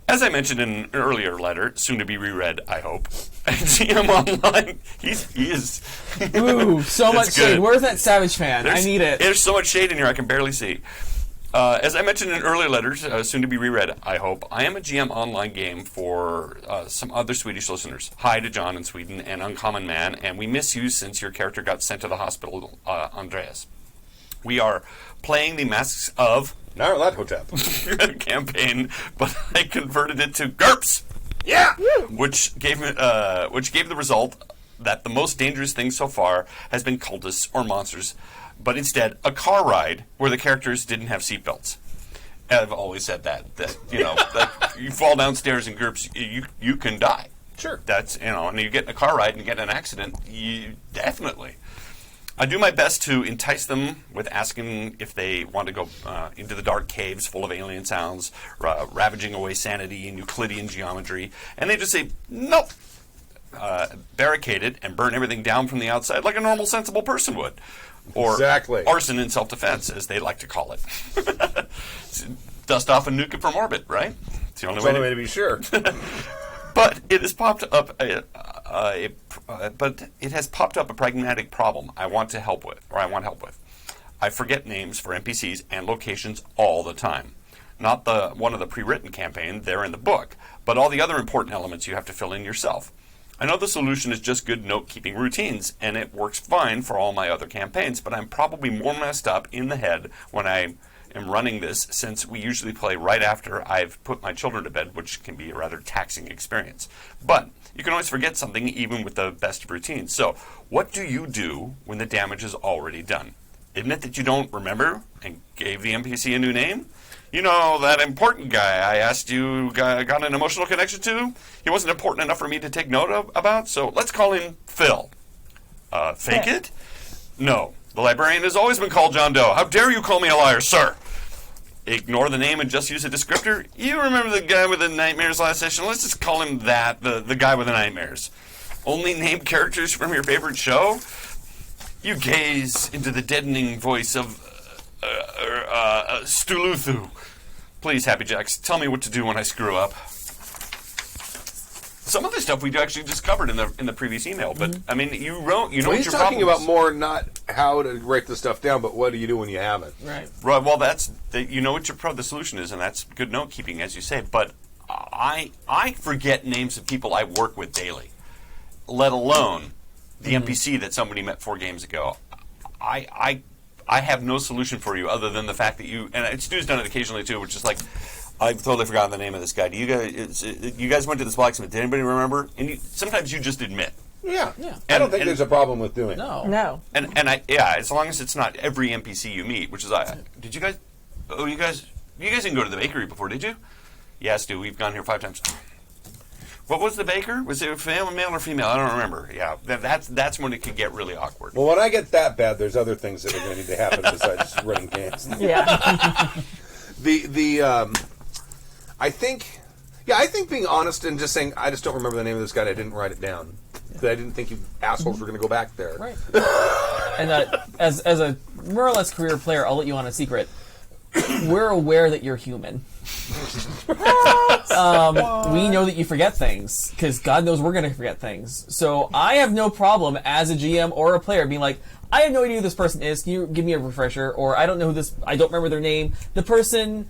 As I mentioned in an earlier letter, soon to be reread, I hope, GM Online, he is... Ooh, so much That's good. shade. Where's that Savage fan? I need it. There's so much shade in here I can barely see. As I mentioned in earlier letters, soon to be reread, I hope, I am a GM Online game for some other Swedish listeners. Hi to John in Sweden and Uncommon Man, and we miss you since your character got sent to the hospital, Andreas. We are playing the Masks of Nyarlathotep campaign, but I converted it to GURPS. Yeah. Which gave the result that the most dangerous thing so far has been cultists or monsters, but instead a car ride where the characters didn't have seatbelts. have always said that that you fall downstairs in groups, you can die. Sure. That's, and you get in a car ride and you get in an accident, you definitely. I do my best to entice them with asking if they want to go into the dark caves full of alien sounds, ravaging away sanity in Euclidean geometry, and they just say, nope. Barricade it and burn everything down from the outside like a normal, sensible person would. Or Exactly. arson in self-defense, as they like to call it. Dust off and nuke it from orbit, right? It's the only It's the only way to be sure. But it has popped up. But it has popped up a pragmatic problem I want help with. I forget names for NPCs and locations all the time. Not the one of the pre-written campaign; they're in the book. But all the other important elements you have to fill in yourself. I know the solution is just good note-keeping routines, and it works fine for all my other campaigns. But I'm probably more messed up in the head when I am running this, since we usually play right after I've put my children to bed, which can be a rather taxing experience. But you can always forget something even with the best of routines. So what do you do when the damage is already done? Admit that you don't remember and gave the NPC a new name? You know, that important guy I asked you got an emotional connection to? He wasn't important enough for me to take note about, so let's call him Phil. Fake it? No. The librarian has always been called John Doe. How dare you call me a liar, sir? Ignore the name and just use a descriptor? You remember the guy with the nightmares last session? Let's just call him that, the guy with the nightmares. Only name characters from your favorite show? You gaze into the deadening voice of Stuluthu. Please, Happy Jacks, tell me what to do when I screw up. Some of this stuff we actually just covered in the previous email, but I mean, you know Well, what he's your talking problem about is. more not how to write the stuff down, but what do you do when you haven't? Right. Right. Well, you know what the solution is, and that's good note keeping, as you say. But I forget names of people I work with daily, let alone the NPC that somebody met 4 games ago. I have no solution for you other than the fact that Stu's done it occasionally too, which is like, I've totally forgotten the name of this guy. You guys went to this blacksmith. Did anybody remember? And sometimes you just admit. Yeah. Yeah. I don't think And- there's a problem with doing it. No. No. And as long as it's not every NPC you meet, which is did you guys? Oh, you guys didn't go to the bakery before, did you? Yes, Stu. We've gone here 5 times. What was the baker? Was it male or female? I don't remember. Yeah, that's when it could get really awkward. Well, when I get that bad, there's other things that are going to need to happen besides running games. Yeah. I think being honest and just saying, I just don't remember the name of this guy, and I didn't write it down. I didn't think you assholes were going to go back there. Right. And as a more or less career player, I'll let you on a secret. We're aware that you're human. We know that you forget things, because God knows we're going to forget things. So I have no problem as a GM or a player being like, I have no idea who this person is. Can you give me a refresher? Or I don't know I don't remember their name. The person,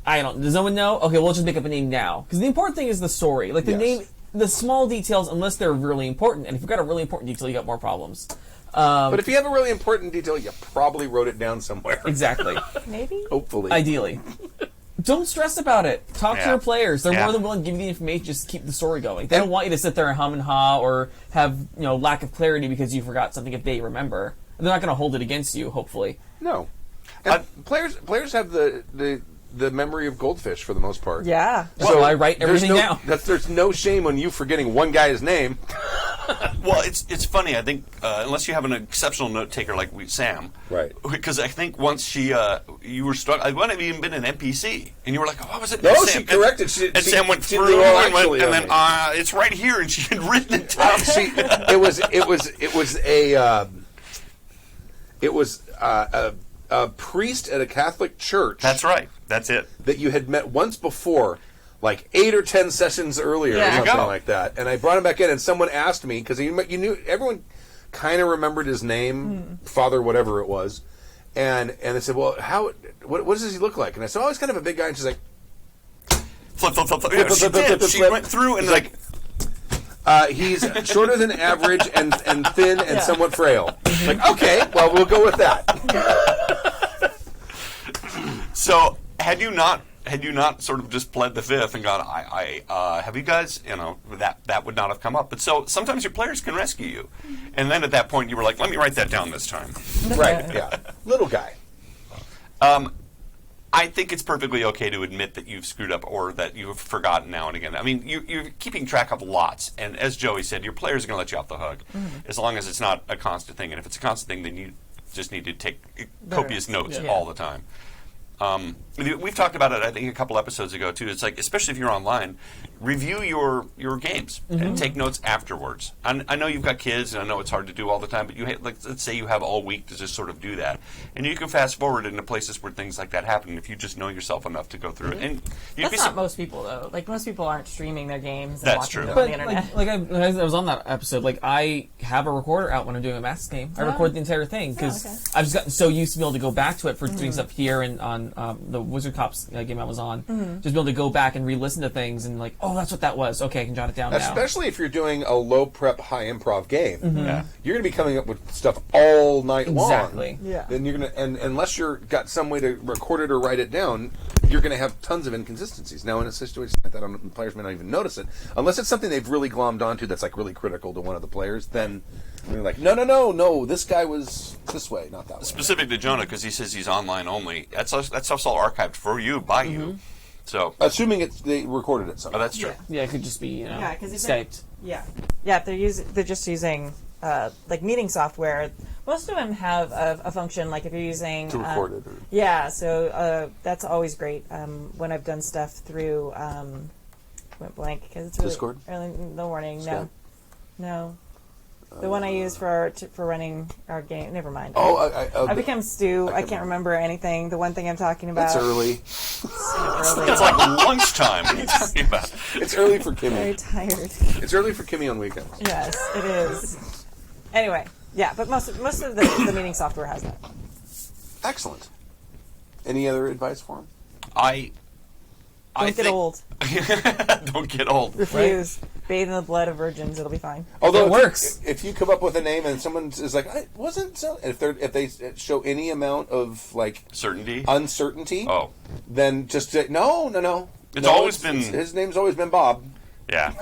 does no one know? Okay, we'll just make up a name now. Because the important thing is the story. Like the Yes. name, the small details, unless they're really important. And if you've got a really important detail, you got more problems. But if you have a really important detail, you probably wrote it down somewhere. Exactly. Maybe. Hopefully. Ideally. Don't stress about it. Talk to Yeah. your players. They're Yeah. more than willing to give you the information. Just keep the story going. They don't want you to sit there and hum and ha or have lack of clarity because you forgot something if they remember. They're not going to hold it against you. Hopefully. No. And players have the memory of goldfish for the most part. Yeah. So I write there's everything down. There's no shame on you forgetting one guy's name. Well, it's funny. I think unless you have an exceptional note taker like Sam, Right. Because I think once you were struck. I might have even been an NPC, and you were like, "Oh, what was it?" No, And she corrected. And Sam went she through did it all and, actually on then me. it's right here, and she had written it down. It was a priest at a Catholic church. That's right. That's it. That you had met once before, like 8 or 10 sessions earlier, Yeah. or There you something go. like that. And I brought him back in, and someone asked me because you knew everyone kind of remembered his name, Father whatever it was, and they said, "Well, what does he look like?" And I said, "Oh, he's kind of a big guy." And she's like, Flip. Yeah, she did. She went through and It's "He's shorter than average and thin and Yeah. somewhat frail." Like, okay, well, we'll go with that. So had you not sort of just pled the fifth and gone, have you guys, that would not have come up. But so sometimes your players can rescue you. And then at that point you were like, let me write that down this time. Right, yeah. Little guy. I think it's perfectly okay to admit that you've screwed up or that you've forgotten now and again. I mean, you're keeping track of lots, and as Joey said, your players are going to let you off the hook as long as it's not a constant thing. And if it's a constant thing, then you just need to take copious notes all the time. We've talked about it, I think, a couple episodes ago, too. It's like, especially if you're online, review your games and take notes afterwards. I know you've got kids, and I know it's hard to do all the time, but let's say you have all week to just sort of do that. And you can fast forward into places where things like that happen if you just know yourself enough to go through it. And That's not most people, though. Like, most people aren't streaming their games and That's watching true. them But on the internet. I was on that episode. Like, I have a recorder out when I'm doing a Masks game. I record the entire thing because okay. I've just gotten so used to be able to go back to it for doing stuff here and on the Wizard Cops game I was on. Just be able to go back and re-listen to things and like, oh, that's what that was. Okay, I can jot it down now. Especially if you're doing a low prep, high improv game, Yeah. you're going to be coming up with stuff all night Exactly. long. Yeah. Then you're going to, and unless you're got some way to record it or write it down, you're going to have tons of inconsistencies. Now, in a situation like that, players may not even notice it, unless it's something they've really glommed onto that's like really critical to one of the players. Then you're like, no, this guy was this way, not that way. specific to Jonah, because he says he's online only, that stuff's all archived for you, by you. So, Assuming they recorded it somehow. that's true. Yeah, it could just be, Yeah, 'cause if Skyped. Yeah, if they're just using like meeting software. Most of them have a function like if you're using To record it. Or... Yeah, so that's always great. When I've done stuff through went blank because it's really Discord? early in the morning. Skype? No. The one I use for running our game. Never mind. Oh, I become Stu. I can't remember anything. The one thing I'm talking about. it's early. Early. It's like lunchtime. What are you talking about? It's early for Very Kimmy. tired. It's early for Kimmy on weekends. Yes, it is. Anyway, yeah, but most of the meeting software has that. Excellent. Any other advice for him? Don't get old. Don't get old. Refuse. Bathe in the blood of virgins. It'll be fine. Although It works. If you come up with a name and someone is like, I wasn't so, if they show any amount of like Certainty. uncertainty, Oh, then just say, no. It's No, always been- his name's always been Bob. yeah.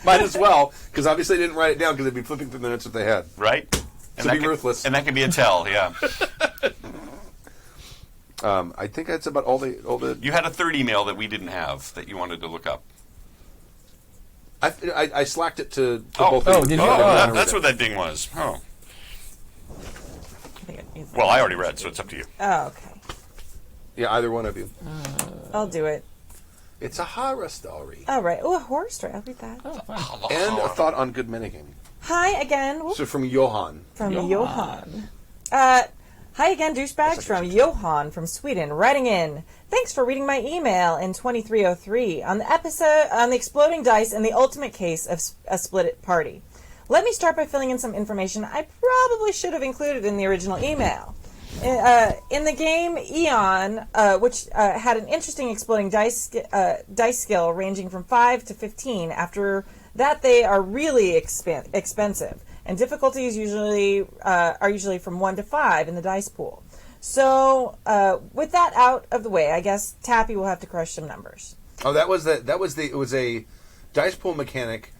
Might as well, because obviously they didn't write it down because they'd be flipping through the notes if they had. Right? To be ruthless. And that can be a tell, yeah. I think that's about all the. You had a third email that we didn't have that you wanted to look up. I slacked it to Oh, both. oh, of you. did you? Oh, Oh, that's what that ding was. Oh. I think it needs Well, I already read, so it's up to you. Oh, okay. Yeah, either one of you. I'll do it. It's a horror story All right. Oh, a horror story. I'll read that. Oh, fine. and a thought on good minigaming. Hi again. Whoop, So from Johan. from Johan. Johan. Hi again, douchebags, from Johan from Sweden, writing in. Thanks for reading my email in 2303 on the episode on the exploding dice and the ultimate case of a split party. Let me start by filling in some information I probably should have included in the original email. In the game Eon, which had an interesting exploding dice skill ranging from 5 to 15. After that, they are really expensive, and difficulties are usually from 1 to 5 in the dice pool. So, with that out of the way, I guess Tappy will have to crush some numbers. Oh, it was a dice pool mechanic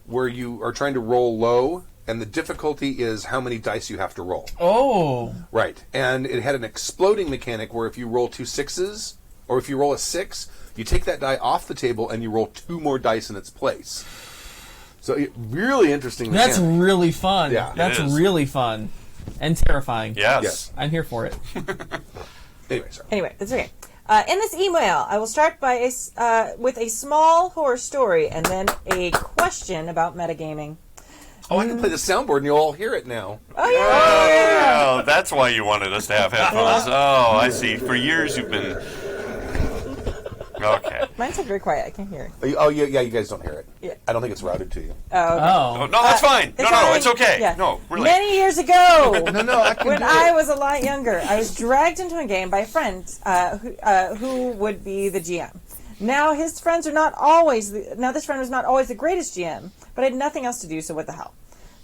where you are trying to roll low, and the difficulty is how many dice you have to roll. Oh. Right. And it had an exploding mechanic where if you roll 2 6s, or if you roll a 6, you take that die off the table and you roll 2 more dice in its place. So really interesting That's mechanic. really fun. Yeah. That's It is. really fun. And terrifying. Yes. I'm here for it. Anyway, sorry. Anyway, that's okay. In this email, I will start with a small horror story and then a question about metagaming. Oh, I can play the soundboard and you'll all hear it now. Oh, yeah! Oh, that's why you wanted us to have headphones. Oh, I see. For years you've been... Okay. Mine's like very quiet. I can't hear it. Oh, yeah, you guys don't hear it. Yeah. I don't think it's routed to you. Oh, okay. Oh, Oh. no, that's fine. No, fine. it's okay. Yeah. No, really. Many years ago, No, I can when do I it. was a lot younger, I was dragged into a game by a friend who would be the GM. Now his friends are not always. This friend was not always the greatest GM, but I had nothing else to do, so what the hell?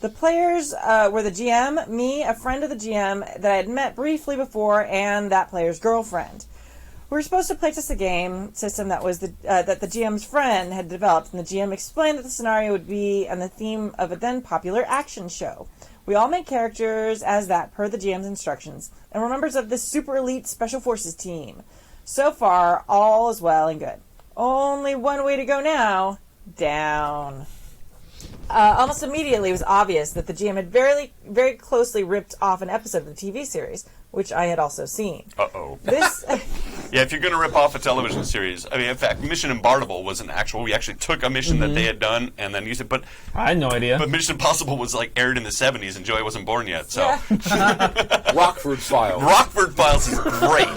The players were the GM, me, a friend of the GM that I had met briefly before, and that player's girlfriend. We were supposed to play test a game system that was that the GM's friend had developed, and the GM explained that the scenario would be on the theme of a then popular action show. We all make characters as that per the GM's instructions, and we're members of this super elite special forces team. So far, all is well and good. Only one way to go now, down. Almost immediately, it was obvious that the GM had very, very closely ripped off an episode of the TV series, which I had also seen. Uh-oh. This, Yeah, if you're going to rip off a television series, I mean, in fact, Mission Impossible was an actual. We actually took a mission that they had done and then used it. But I had no idea. Mission Impossible was like aired in the 70s, and Joey wasn't born yet. So Rockford Files. Rockford Files is great.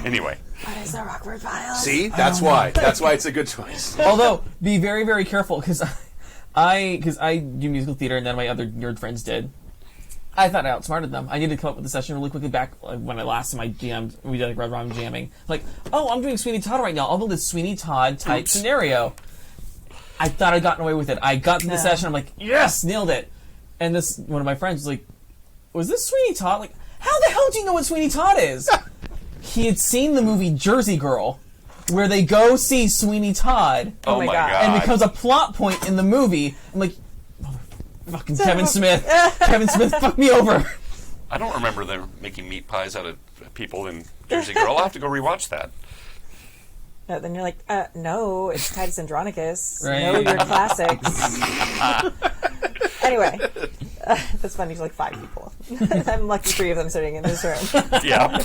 Anyway, what is the Rockford Files? See, that's why. That's why it's a good choice. Although, be very, very careful, because I do musical theater, and none of my other nerd friends did. I thought I outsmarted them. I needed to come up with a session really quickly back when I last time I GM'd, we did like Red Rum jamming. Like, oh, I'm doing Sweeney Todd right now. I'll build this Sweeney Todd type scenario. I thought I'd gotten away with it. I got to the session, I'm like, yes, nailed it. And this one of my friends was like, was this Sweeney Todd? Like, how the hell do you know what Sweeney Todd is? He had seen the movie Jersey Girl, where they go see Sweeney Todd. Oh my God. And it becomes a plot point in the movie. I'm like, fucking Kevin Smith. Kevin Smith fucked me over. I don't remember them making meat pies out of people in Jersey Girl. I'll have to go rewatch that. No, then you're like, no, it's Titus Andronicus. Right. Know your classics. Anyway, that's funny. There's like 5 people. I'm lucky 3 of them sitting in this room. Yeah.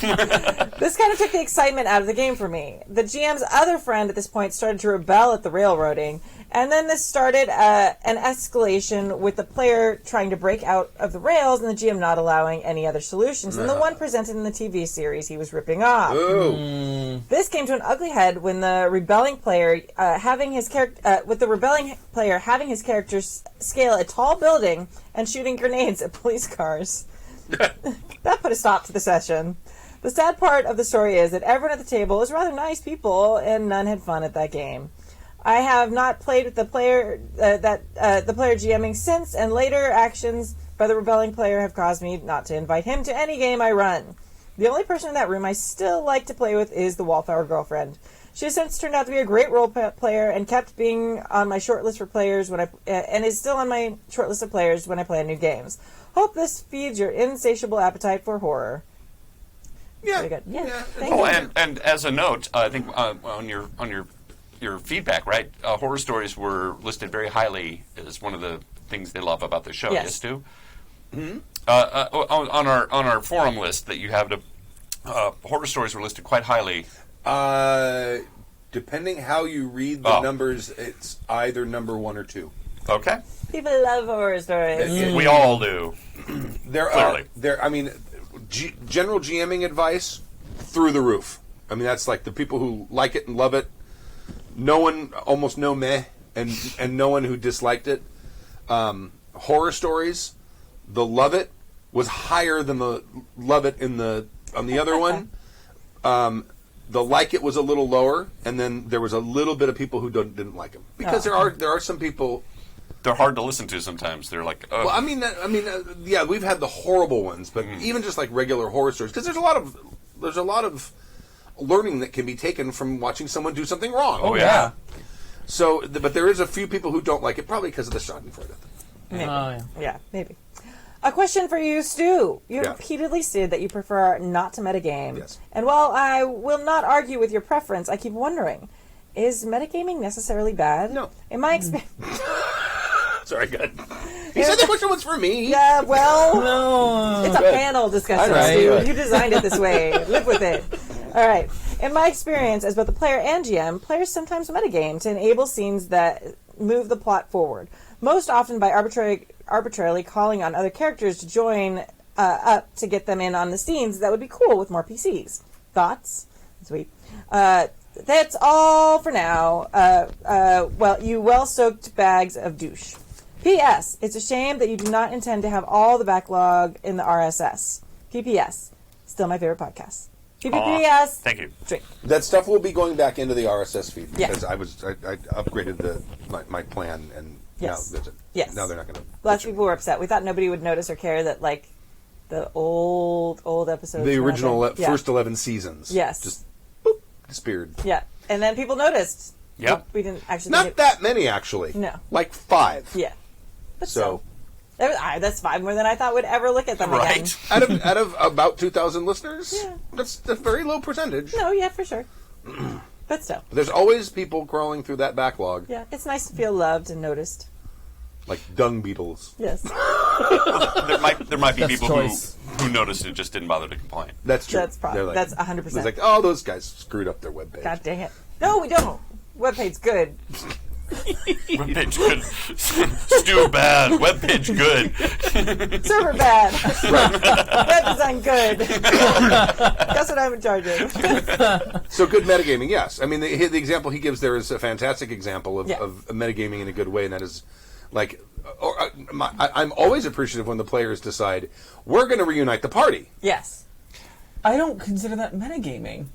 This kind of took the excitement out of the game for me. The GM's other friend at this point started to rebel at the railroading, and then this started an escalation with the player trying to break out of the rails and the GM not allowing any other solutions than the one presented in the TV series he was ripping off. Ooh. This came to an ugly head when the rebelling player having his character scale a tall building and shooting grenades at police cars. That put a stop to the session. The sad part of the story is that everyone at the table is rather nice people, and none had fun at that game. I have not played with the player the player GMing since, and later actions by the rebelling player have caused me not to invite him to any game I run. The only person in that room I still like to play with is the Wallflower girlfriend. She has since turned out to be a great role player and kept being on my short list for players and is still on my short list of players when I play new games. Hope this feeds your insatiable appetite for horror. Yeah. Very good. Yeah. Thank Oh, you. and as a note, I think on your feedback, right? Horror stories were listed very highly as one of the things they love about the show. Yes. Yes, Stu? Mm-hmm. On our forum list that you have, horror stories were listed quite highly. Depending how you read the numbers, it's either number 1 or 2. Okay. People love horror stories. We all do. Clearly. General GMing advice through the roof. I mean, that's like the people who like it and love it. No one, almost no meh, and no one who disliked it. Horror stories, the love it was higher than the love it on the other one. The like it was a little lower, and then there was a little bit of people who didn't like them because there are some people. They're hard to listen to sometimes. They're like, Well, I mean, yeah, we've had the horrible ones, but even just like regular horror stories, because there's a lot of learning that can be taken from watching someone do something wrong. Oh, yeah. So, but there is a few people who don't like it, probably because of the Schadenfreude. Maybe. Yeah, maybe. A question for you, Stu. You repeatedly stated that you prefer not to metagame. Yes. And while I will not argue with your preference, I keep wondering, is metagaming necessarily bad? No. In my experience... Sorry, good. He said the question was for me. Yeah, well... No. It's a panel discussion, All right, Stu. good. You designed it this way. Live with it. All right. In my experience as both a player and GM, players sometimes metagame to enable scenes that move the plot forward. Most often by arbitrarily calling on other characters to join up to get them in on the scenes that would be cool with more PCs. Thoughts? Sweet. That's all for now. Well, you well-soaked bags of douche. P.S. It's a shame that you do not intend to have all the backlog in the RSS. P.P.S. Still my favorite podcast. P.P.S. thank you. Drink. That stuff will be going back into the RSS feed Yeah. because I upgraded my plan and Yes. now they're not going to. Lots of people were upset. We thought nobody would notice or care that, like, the old episodes. The were not original there. Yeah. first 11 seasons. Yes. Just boop, disappeared. Yeah. And then people noticed. Yeah. We didn't actually Not think that many, actually. No. Like 5. Yeah. But So, That's 5 more than I thought would ever look at them again. Right? Out of about 2,000 listeners, that's a very low percentage. No, yeah, for sure. But still. There's always people crawling through that backlog, Yeah, it's nice to feel loved and noticed. like dung beetles. Yes. There might be That's people choice. who noticed and just didn't bother to complain. That's true. That's probably, They're like, that's 100%. It's like, oh, those guys screwed up their webpage. God dang it. No, we don't. Webpage's good. Webpage good, Stu bad, webpage good. Server bad. Web design good. That's what I'm in charge of. So good metagaming, yes. I mean, the example he gives there is a fantastic example of, Yeah. of metagaming in a good way, and that is, like, I'm always appreciative when the players decide, we're going to reunite the party. Yes. I don't consider that metagaming.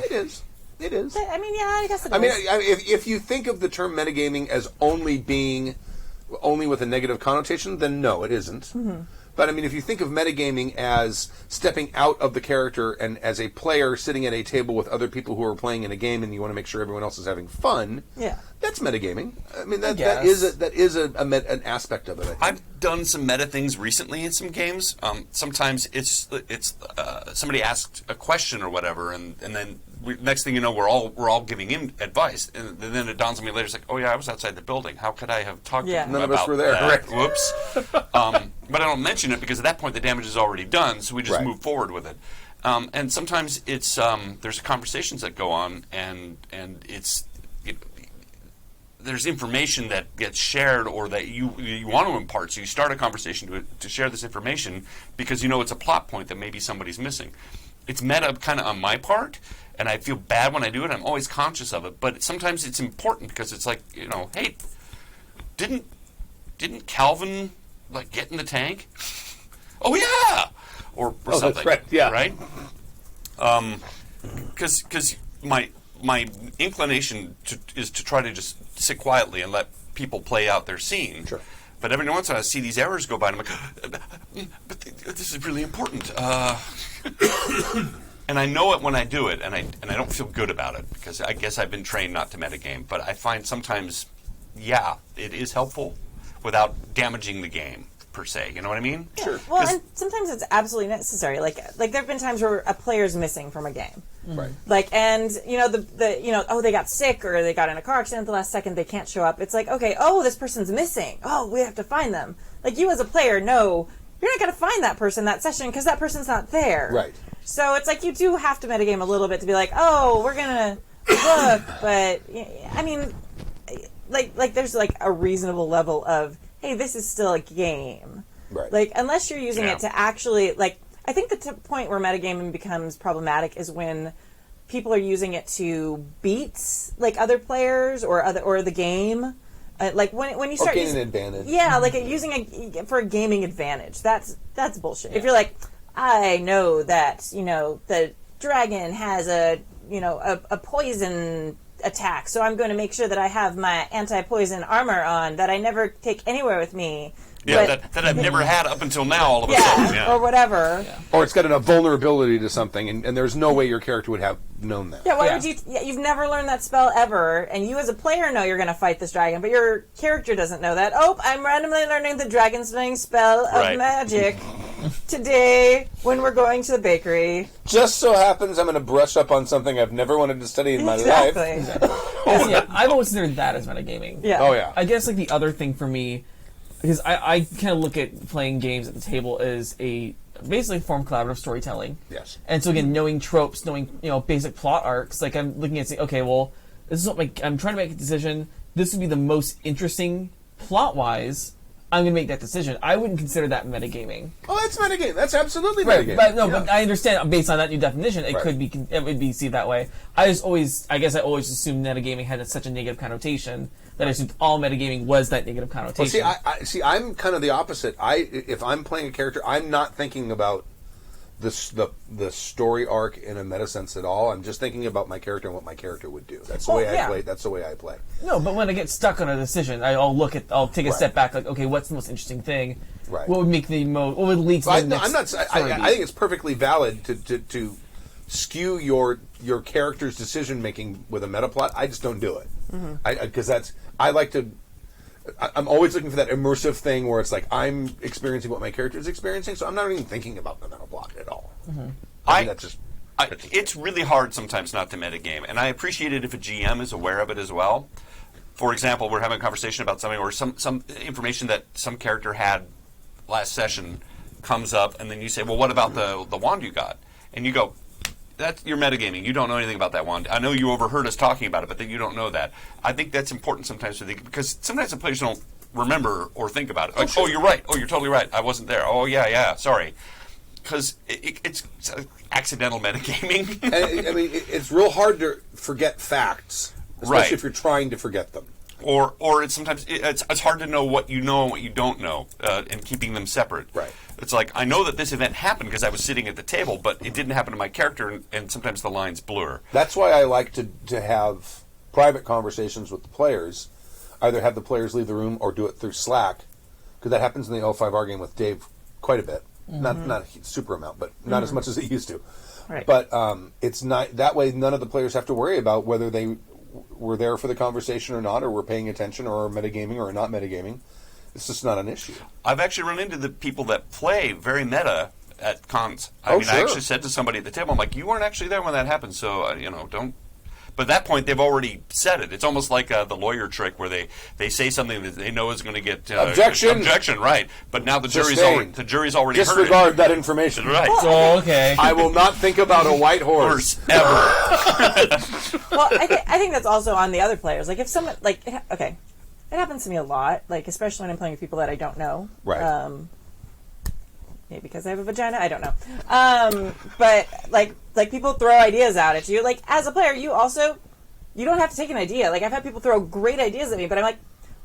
It is. It is. I mean, yeah, I guess it is. I mean, if you think of the term metagaming as only with a negative connotation, then no, it isn't. Mm-hmm. But I mean, if you think of metagaming as stepping out of the character and as a player sitting at a table with other people who are playing in a game, and you want to make sure everyone else is having fun, Yeah. that's metagaming. I mean, that guess. is an aspect of it. I think. I've done some meta things recently in some games. Sometimes it's somebody asked a question or whatever, and then next thing you know, we're all giving him advice, and then it dawns on me later. It's like, oh yeah, I was outside the building. How could I have talked Yeah. to him None of about us were there. that? Right. Whoops. But I don't mention it because at that point the damage is already done, so we just Right. move forward with it. And sometimes it's there's conversations that go on, and it's. There's information that gets shared or that you want to impart. So you start a conversation to share this information because you know it's a plot point that maybe somebody's missing. It's meta kind of on my part, and I feel bad when I do it. I'm always conscious of it, but sometimes it's important because it's like, you know, hey, didn't Calvin like get in the tank? Oh yeah, or that's something. right, yeah. Right. Because my inclination is to try to just sit quietly and let people play out their scene. Sure. But every once in a while I see these errors go by and I'm like, but this is really important. And I know it when I do it, and I don't feel good about it because I guess I've been trained not to metagame. But I find sometimes, yeah, it is helpful without damaging the game per se. You know what I mean? Sure. Well, and sometimes it's absolutely necessary. Like there have been times where a player's missing from a game. Right. Like, and you know they got sick or they got in a car accident at the last second, they can't show up. It's like, okay, this person's missing. Oh, we have to find them. Like, you as a player know you're not going to find that person that session because that person's not there. Right. So it's like you do have to metagame a little bit to be like, oh, we're gonna look, but I mean, like there's like a reasonable level of, hey, this is still a game. Right. Like, unless you're using Yeah. it to actually, like, I think the point where metagaming becomes problematic is when people are using it to beat like other players or the game. Like when you start gain an using, advantage. Yeah, like using for a gaming advantage. That's bullshit. If you're like, I know that the dragon has a poison attack, so I'm going to make sure that I have my anti-poison armor on that I never take anywhere with me. Yeah, But- that I've never had up until now. All of a sudden, or whatever. Or it's got a vulnerability to something, and there's no way your character would have known that. Yeah, why Yeah. would you? Yeah, you've never learned that spell ever, and you as a player know you're going to fight this dragon, but your character doesn't know that. Oh, I'm randomly learning the dragon slaying spell of Right. magic today when we're going to the bakery. Just so happens I'm going to brush up on something I've never wanted to study in my life. Exactly. Yeah, I've always considered that as metagaming. Yeah. Oh, yeah. I guess like the other thing for me, because I kind of look at playing games at the table as basically a form of collaborative storytelling. Yes. And so again, knowing tropes, knowing basic plot arcs, like I'm looking at saying, okay, well, this is what I'm trying to make a decision. This would be the most interesting plot wise. I'm going to make that decision. I wouldn't consider that metagaming. Oh, that's metagame. That's absolutely Right, metagame. but no, Yeah. but I understand based on that new definition, it Right. it would be seen that way. I guess I always assumed metagaming had such a negative connotation that I assumed all metagaming was that negative Well, connotation. I'm kind of the opposite. If I'm playing a character, I'm not thinking about the story arc in a meta sense at all. I'm just thinking about my character and what my character would do. That's the way I yeah. play. That's the way I play. No, but when I get stuck on a decision, I'll take a Right. step back. Like, okay, what's the most interesting thing? Right. What would make the most? What would lead to So the next? I'm not. story I beat? think it's perfectly valid to skew your character's decision making with a meta plot. I just don't do it. Because I like to. I'm always looking for that immersive thing where it's like I'm experiencing what my character is experiencing, so I'm not even thinking about the mental block at all. I mean, that's just it's really hard sometimes not to metagame, and I appreciate it if a GM is aware of it as well. For example, we're having a conversation about something or some information that some character had last session comes up, and then you say, well, what about the wand you got? And you go, that's you're metagaming. You don't know anything about that wand. I know you overheard us talking about it, but then you don't know that. I think that's important sometimes because sometimes the players don't remember or think about it. Like, oh, you're right. Oh, you're totally right. I wasn't there. Oh, yeah, sorry. Because it's accidental metagaming. I mean, it's real hard to forget facts, especially Right. if you're trying to forget them. Or it's sometimes it's hard to know what you know and what you don't know, and keeping them separate. Right. It's like I know that this event happened because I was sitting at the table, but it didn't happen to my character, and sometimes the lines blur. That's why I like to have private conversations with the players. Either have the players leave the room or do it through Slack, because that happens in the L5R game with Dave quite a bit. Not a super amount, but not as much as it used to. Right. But it's not that way. None of the players have to worry about whether they were there for the conversation or not, or were paying attention, or are metagaming or not metagaming. It's just not an issue. I've actually run into the people that play very meta at cons. I Oh, sure. I actually said to somebody at the table, I'm like, you weren't actually there when that happened, so don't. But at that point, they've already said it. It's almost like the lawyer trick where they say something that they know is going to get Objection, right? But now the jury's Sustained. already heard it. Disregard that information. Right. Oh, okay. I will not think about a white horse. Horse ever. Well, I think that's also on the other players. Like if someone okay, it happens to me a lot. Like especially when I'm playing with people that I don't know. Right. Maybe because I have a vagina. I don't know. But like people throw ideas out at you. Like as a player, you don't have to take an idea. Like I've had people throw great ideas at me, but I'm like,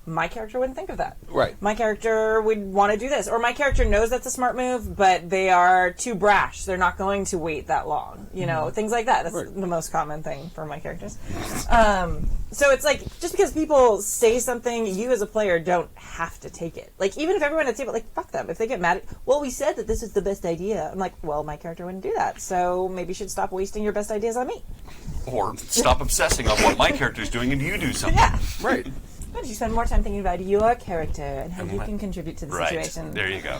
my character wouldn't think of that. Right. My character would want to do this. Or my character knows that's a smart move, but they are too brash. They're not going to wait that long. You know, things like that. That's the most common thing for my characters. So it's like, just because people say something, you as a player don't have to take it. Like, even if everyone at the table, like, fuck them. If they get mad at, well, we said that this is the best idea. I'm like, well, my character wouldn't do that. So maybe you should stop wasting your best ideas on me. Or stop obsessing on what my character's doing and you do something. Yeah. Right. Why don't you spend more time thinking about your character and how you can contribute to the situation? There you go.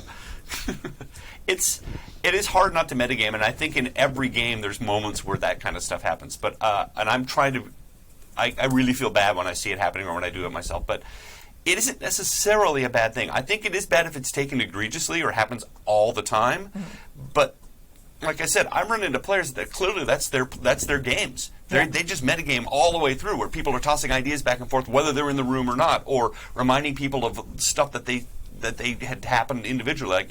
It is hard not to metagame, and I think in every game there's moments where that kind of stuff happens. But and I'm trying to. I really feel bad when I see it happening or when I do it myself. But it isn't necessarily a bad thing. I think it is bad if it's taken egregiously or happens all the time. But like I said, I'm running into players that clearly that's their games. They just metagame all the way through, where people are tossing ideas back and forth, whether they're in the room or not, or reminding people of stuff that they had happened individually. Like,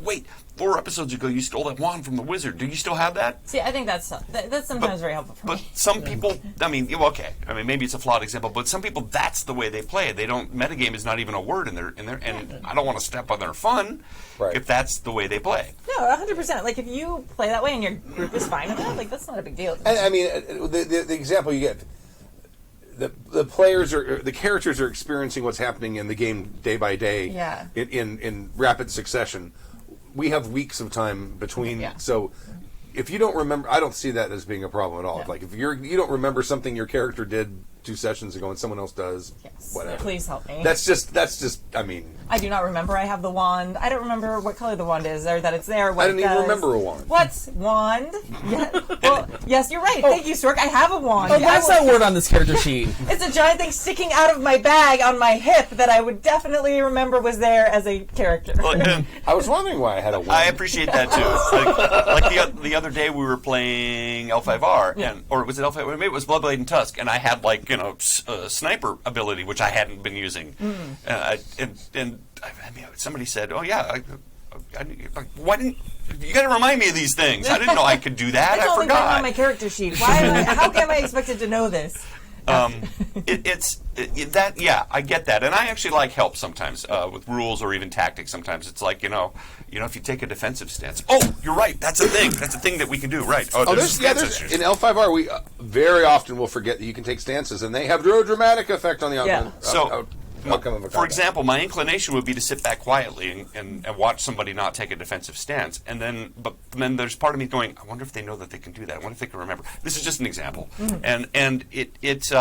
wait, 4 episodes ago you stole that wand from the wizard. Do you still have that? See, I think that's sometimes very helpful for But me. some people, I mean, okay, I mean maybe it's a flawed example, but some people that's the way they play. They don't metagame is not even a word in their and I don't want to step on their fun Right. if that's the way they play. No, 100%. Like, if you play that way and your group is fine with that, like, that's not a big deal. And, I mean, the example you get, the players the characters are experiencing what's happening in the game day by day. Yeah. In rapid succession. We have weeks of time between. Yeah. So, if you don't remember, I don't see that as being a problem at all. Yeah. Like if you don't remember something your character did 2 sessions ago and someone else does, Yes. whatever. Please help me. That's just. I mean, I do not remember I have the wand. I don't remember what color the wand is, or that it's there. What I didn't it even does. remember a wand. What's wand? Yeah. Well, yes, you're right. Thank you, Stork. I have a wand. Oh, Yeah, that's that word on this character sheet. It's a giant thing sticking out of my bag on my hip that I would definitely remember was there as a character. Well, I was wondering why I had a wand. I appreciate that too. Like the other day we were playing L5R, or was it L5? Maybe it was Bloodblade and Tusk, and I had sniper ability which I hadn't been using, and I mean, somebody said, "Oh yeah, why didn't you got to remind me of these things? I didn't know I could do that. It's I only written on my forgot." character sheet. How am I expected to know this? I get that, and I actually like help sometimes with rules or even tactics. Sometimes it's like if you take a defensive stance. Oh, you're right. That's a thing. That's a thing that we can do. Right. Oh, there's in L5R we very often will forget that you can take stances, and they have no dramatic effect on the outcome. Outcome of a for combat. example, my inclination would be to sit back quietly and watch somebody not take a defensive stance, and then there's part of me going, I wonder if they know that they can do that. I wonder if they can remember. This is just an example, and it's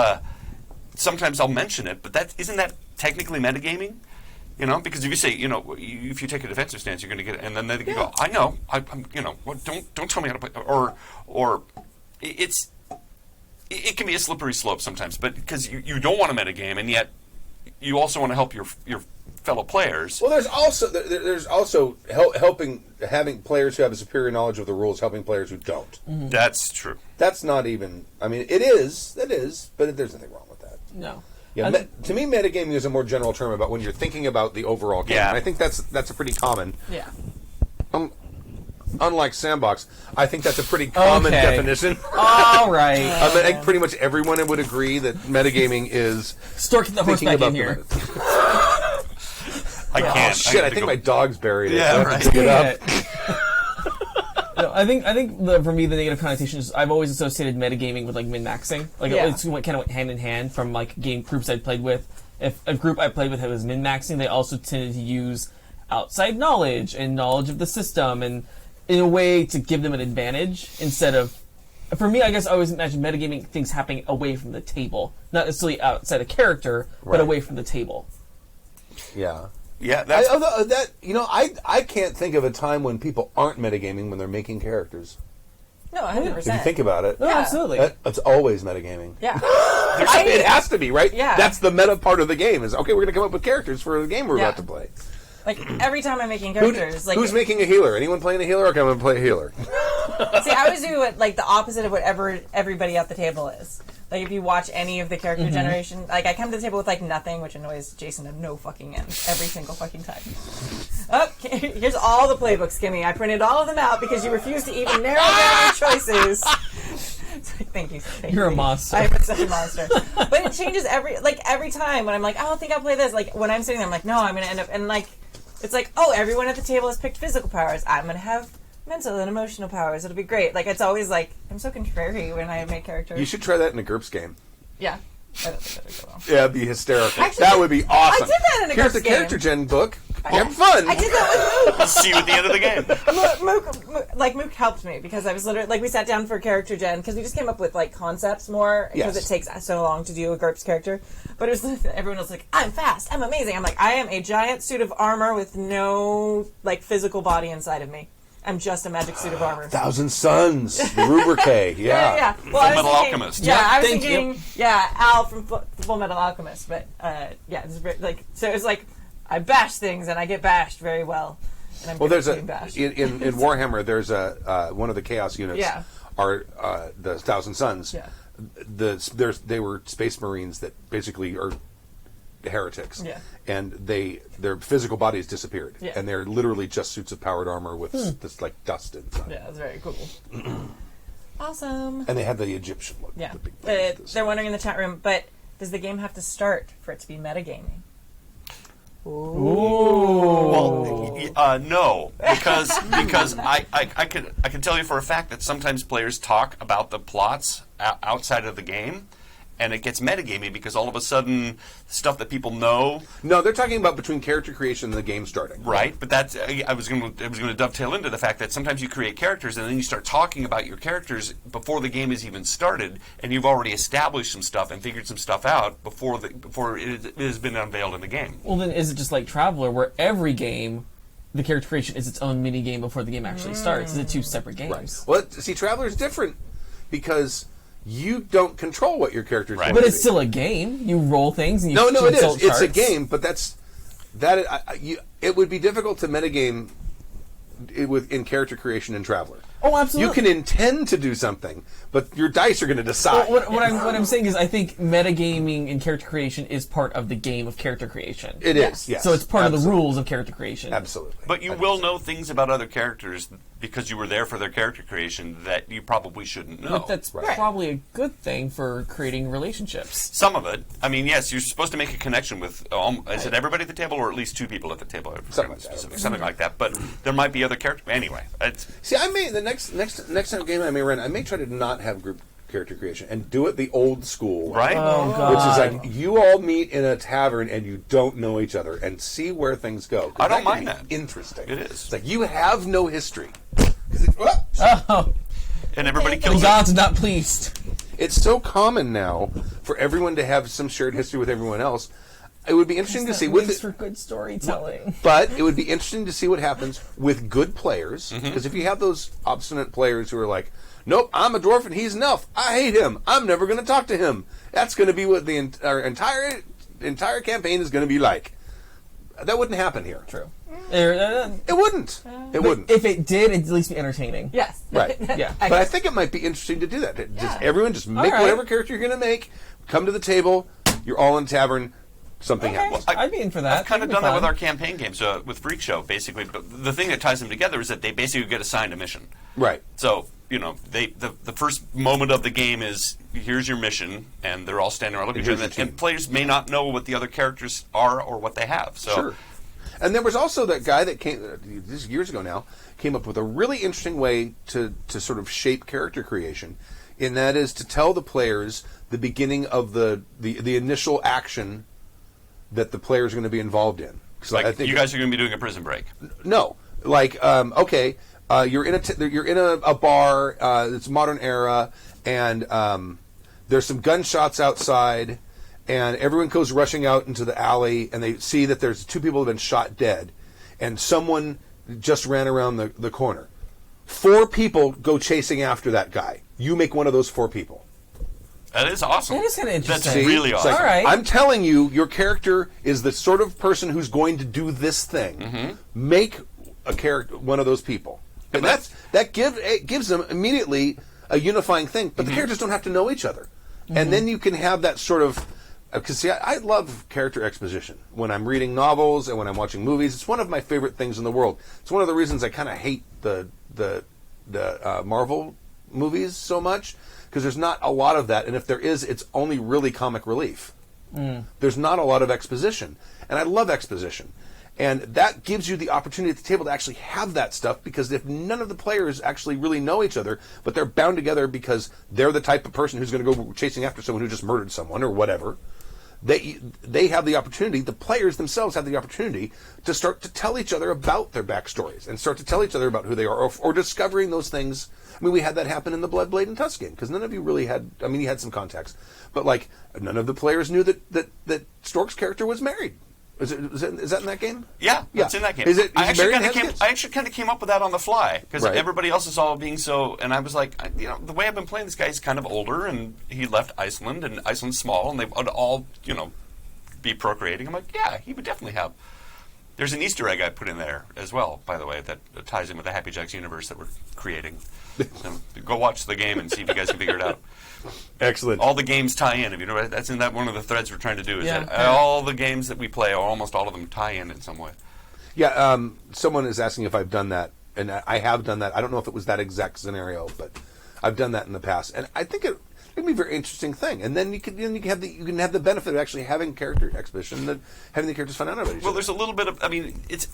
sometimes I'll mention it, but isn't that technically metagaming? You know, because if you say, if you take a defensive stance, you're going to get it, and then they go, I know, I'm don't tell me how to play, or it can be a slippery slope sometimes, but because you don't want to metagame, and yet you also want to help your fellow players. Well, there's also having players who have a superior knowledge of the rules helping players who don't. Mm-hmm. That's true. That's not even. I mean, it is, but there's nothing wrong with that. No. Yeah, to me, metagaming is a more general term about when you're thinking about the overall game. Yeah. And I think that's a pretty common. Yeah. Unlike Sandbox, I think that's a pretty common Okay. definition. All right. I think pretty much everyone would agree that metagaming is Stork, get the horse thinking back about in here. I can't. Oh shit! I think my dog's buried. Yeah, I have right. to dig it up. No, I think for me the negative connotation is I've always associated metagaming with like min-maxing. Like Yeah. it's kind of went hand in hand from like game groups I played with. If a group I played with was min-maxing, they also tended to use outside knowledge and knowledge of the system and in a way to give them an advantage instead of. For me, I guess I always imagine metagaming things happening away from the table, not necessarily outside a character, but Right. away from the table. Yeah. Yeah, that's I can't think of a time when people aren't metagaming when they're making characters. No, 100%. If you think about it, No, Yeah. absolutely. it's always metagaming. Yeah. It has to be, right? Yeah. That's the meta part of the game. Is okay. We're going to come up with characters for the game we're Yeah. about to play. Like, every time I'm making characters, Who's making a healer? Anyone playing a healer? Okay, I'm going to play a healer. See, I always do what, like, the opposite of whatever everybody at the table is. Like, if you watch any of the character generation, like, I come to the table with, like, nothing, which annoys Jason to no fucking end. Every single fucking time. Okay, here's all the playbooks, Kimmy. I printed all of them out because you refuse to even narrow down your choices. Thank you. You're a monster. I'm such a monster. But it changes every time when I'm like, I don't think I'll play this. Like, when I'm sitting there, I'm like, no, I'm going to end up, and, like, it's like, oh, everyone at the table has picked physical powers. I'm going to have mental and emotional powers. It'll be great. Like, it's always like, I'm so contrary when I make characters. You should try that in a GURPS game. Yeah. I don't think that would go well. Yeah, it'd be hysterical. Actually, that would be awesome. I did that in a Here's GURPS the game. character gen book. Have fun. I did that with Mook. see you at the end of the game. Mook helped me because I was literally, like, we sat down for character gen because we just came up with, like, concepts more because Yes. it takes so long to do a GURPS character. But it was, everyone was like, I'm fast, I'm amazing. I'm like, I am a giant suit of armor with no, like, physical body inside of me. I'm just a magic suit of armor. Thousand Suns, the Rubrique. Yeah. Yeah. Well, I was Metal thinking- Alchemist. Yeah, Yeah, I was thank you. thinking, Al from Full Metal Alchemist. But yeah, it's very, like, so it's like I bash things and I get bashed very well. And I'm Well, good there's at a getting bashed. in Warhammer. There's a one of the Chaos units Yeah. are the Thousand Suns. Yeah. They were Space Marines that basically are heretics. Yeah. And their physical bodies disappeared. Yeah. And they're literally just suits of powered armor with this like dust inside. Yeah, it's very cool. Awesome. And they have the Egyptian look. Yeah. The big thing with this. They're wondering in the chat room, but does the game have to start for it to be metagaming? Well, no, because I can tell you for a fact that sometimes players talk about the plots outside of the game, and it gets metagaming because all of a sudden stuff that people know, No, they're talking about between character creation and the game starting. right? But that's I was going to dovetail into the fact that sometimes you create characters and then you start talking about your characters before the game is even started, and you've already established some stuff and figured some stuff out before it has been unveiled in the game. Well, then is it just like Traveler, where every game, the character creation is its own mini game before the game actually starts? Is it two separate games? Right. Well, see, Traveler's different because you don't control what your character's Right. going But to it's be. still a game. You roll things and you No, it consult is. It's a charts. game, but it would be difficult to metagame in character creation in Traveler. Oh, absolutely. You can intend to do something, but your dice are going to decide. Well, what I'm saying is, I think metagaming and character creation is part of the game of character creation. It is, yes. So it's part of the Absolutely. rules of character creation. Absolutely. But you will know things about other characters because you were there for their character creation that you probably shouldn't know. But that's Right. probably a good thing for creating relationships. Some of it. I mean, yes, you're supposed to make a connection with, is it everybody at the table or at least two people at the table? I forget Something what's like that. specific, something like that. But there might be other characters. Anyway, See, I may the next time game I may run, I may try to not have group character creation and do it the old school way. right? Oh, God. Which is like you all meet in a tavern and you don't know each other and see where things go. 'Cause I don't can mind be that. Interesting. It is. It's like you have no history. Oh, And everybody the kills it. gods are not pleased. It's so common now for everyone to have some shared history with everyone else. it would be interesting to see with for good storytelling. But it would be interesting to see what happens with good players, because if you have those obstinate players who are like, nope, I'm a dwarf and he's an elf. I hate him. I'm never going to talk to him. That's going to be what our entire campaign is going to be like. That wouldn't happen here. True. It wouldn't. It wouldn't. If it did, it'd at least be entertaining. Yes. Right. Yeah. But I think it might be interesting to do that. Everyone just make right. whatever character you're going to make, come to the table, you're all in a tavern, something happens. I'd be in for that. I've kind of That'd done be that with fun. our campaign games, with Freak Show, basically. But the thing that ties them together is that they basically get assigned a mission. Right. So, the first moment of the game is, here's your mission, and they're all standing around looking at each Here's other. your team. And players may not know what the other characters are or what they have. So, Sure. And there was also that guy that came, this is years ago now, came up with a really interesting way to sort of shape character creation, and that is to tell the players the beginning of the initial action that the players are going to be involved in. So like, I think you guys are going to be doing a prison break. no, like okay, you're in a bar. It's modern era, and there's some gunshots outside. And everyone goes rushing out into the alley, and they see that there's 2 people who have been shot dead, and someone just ran around the corner. 4 people go chasing after that guy. You make one of those 4 people. That is awesome. That is kinda interesting. That's See? really It's awesome. like, All right. I'm telling you, your character is the sort of person who's going to do this thing. Make a character one of those people, and that gives them immediately a unifying thing. But the characters don't have to know each other, and then you can have that sort of. Because see, I love character exposition when I'm reading novels and when I'm watching movies. It's one of my favorite things in the world. It's one of the reasons I kind of hate the Marvel movies so much, because there's not a lot of that, and if there is, it's only really comic relief. There's not a lot of exposition, and I love exposition. And that gives you the opportunity at the table to actually have that stuff, because if none of the players actually really know each other, but they're bound together because they're the type of person who's going to go chasing after someone who just murdered someone or whatever, they have the opportunity, the players themselves have the opportunity to start to tell each other about their backstories and start to tell each other about who they are, or discovering those things. I mean, we had that happen in the Blood, Blade, and Tusk game, because none of you really had, I mean, you had some context, but like, none of the players knew that Stork's character was married. Is that in that game? Yeah, it's in that game. Is it? I married and actually has kids? I actually kind of came up with that on the fly, because Right. everybody else is all being so. And I was like, the way I've been playing this guy is kind of older, and he left Iceland, and Iceland's small, and they would all, be procreating. I'm like, yeah, he would definitely have. There's an Easter egg I put in there as well, by the way, that ties in with the Happy Jacks universe that we're creating. So go watch the game and see if you guys can figure it out. Excellent. All the games tie in. If you know, that's in that one of the threads we're trying to do. Is Yeah. that all the games that we play, or almost all of them, tie in some way. Yeah, someone is asking if I've done that, and I have done that. I don't know if it was that exact scenario, but I've done that in the past, and I think it'd be a very interesting thing. And then you can have the benefit of actually having character exposition, and having the characters find out about each Well, other. there's a little bit of. I mean, it's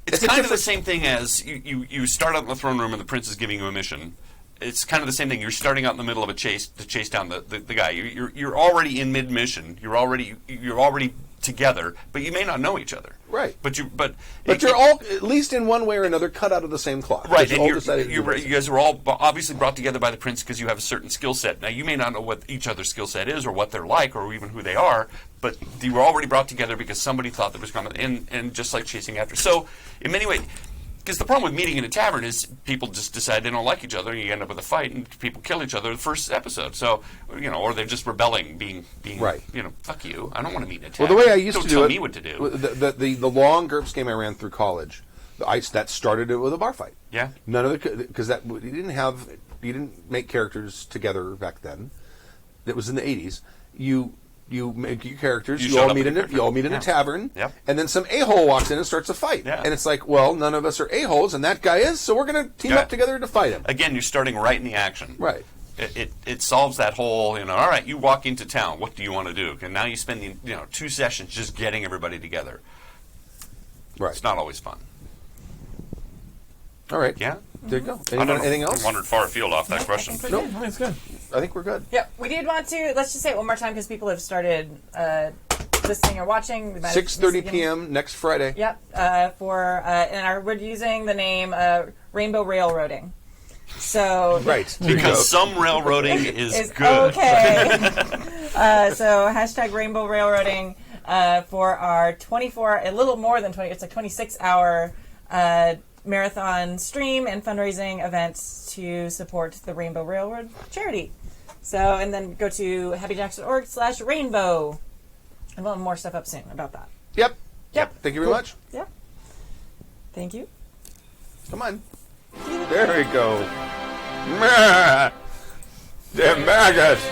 It's kind a of the different- same thing as you start out in the throne room and the prince is giving you a mission. It's kind of the same thing. You're starting out in the middle of a chase to chase down the guy. You're already in mid mission. You're already together, but you may not know each other. Right. But you're all, at least in one way or another, cut out of the same cloth. right. You And all decided to do you this. guys are all obviously brought together by the prince because you have a certain skill set. Now you may not know what each other's skill set is or what they're like or even who they are, but you were already brought together because somebody thought there was coming, and just like chasing after. So in many ways. Because the problem with meeting in a tavern is people just decide they don't like each other, and you end up with a fight, and people kill each other the first episode. So, or they're just rebelling, being Right. fuck you. I don't want to meet in a Well, tavern. the way I used don't to do tell it, me what to do. the long GURPS game I ran through college, that started it with a bar fight. Yeah. None of the, because you didn't make characters together back then. It was in the 80s. You make your characters. You You showed all up meet with in your you all meet in a character. tavern. Yep. And then some a-hole walks in and starts a fight. Yeah. And it's like, well, none of us are a-holes, and that guy is, so we're going to team Yeah. up together to fight him. Again, you're starting right in the action. Right. It solves that whole, all right, you walk into town, what do you want to do? And now you spend 2 sessions just getting everybody together. Right. It's not always fun. All right. Yeah? There you go. I don't know. Anything else? I wandered far afield off that question. No. That's good. I think we're good. Yeah, we did want to. Let's just say it one more time because people have started listening or watching. We might have 6:30 missed it. p.m. next Friday. Yep. We're using the name Rainbow Railroading. So Right. There you go. Because some railroading is is good. okay. So hashtag Rainbow Railroading. for our 24, a little more than 20, it's like 26-hour marathon stream and fundraising events to support the Rainbow Railroad charity. So, and then go to happyjacks.org/rainbow. And we'll have more stuff up soon about that. Yep. Yep. Thank you very much. Yep. Thank you. Come on. There we go. Damn maggots.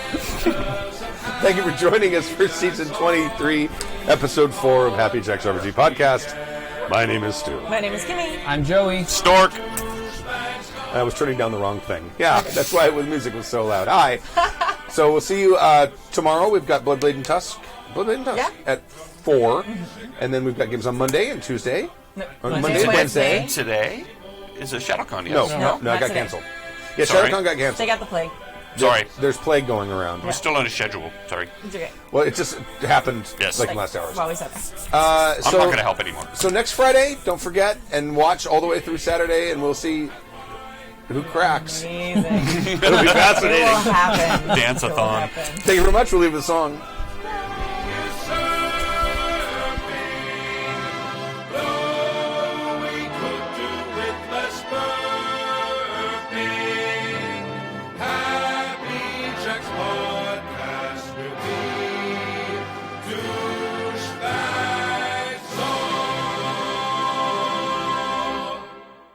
Thank you for joining us for season 23, episode 4 of Happy Jacks RPG Podcast. My name is Stu. My name is Kimmy. I'm Joey. Stork. I was turning down the wrong thing. Yeah, that's why the music was so loud. Hi. So we'll see you tomorrow. We've got Bloodblade and Tusk. At 4. And then we've got games on Monday and Tuesday. On Monday and Wednesday. Today is a ShadowCon, No, yes? no, it not got today. canceled. Yeah, Sorry. ShadowCon got canceled. They got the plague. Sorry. There's plague going around. We're still on a schedule. Sorry. It's okay. Well, it just happened Yes. like last hour. Well, we said that. I'm not going to help anymore. So next Friday, don't forget, and watch all the way through Saturday, and we'll see who cracks. Amazing. It'll be It fascinating. will happen. Dance-a-thon. It will happen. Thank you very much. We'll leave the song.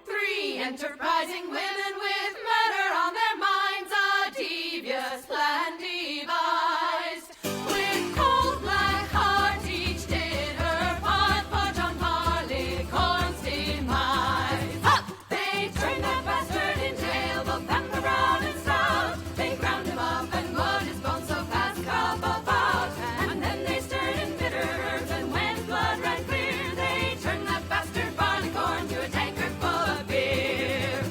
Three enterprising women with murder on their minds, a devious plan devised. With cold black heart, each did her part for John Barleycorn's demise. Ha! They turned that bastard in jail, both Pepper Brown and Stout. They ground him up and would his bones so fast cup about. And then they stirred in bitter herbs, and when blood ran clear, they turned that bastard Barleycorn to a tankard full of beer.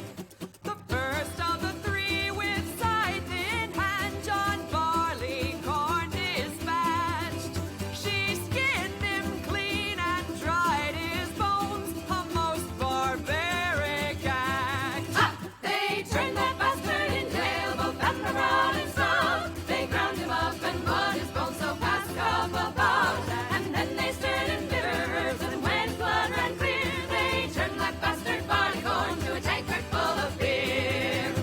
The first of the three with scythe in hand, John Barleycorn dispatched. She skinned him clean and dried his bones, a most barbaric act. Ha! They turned that bastard in jail, both Pepper Brown and Stout. They ground him up and would his bones so fast cup about. And then they stirred in bitter herbs, and when blood ran clear, they turned that bastard Barleycorn to a tankard full of beer.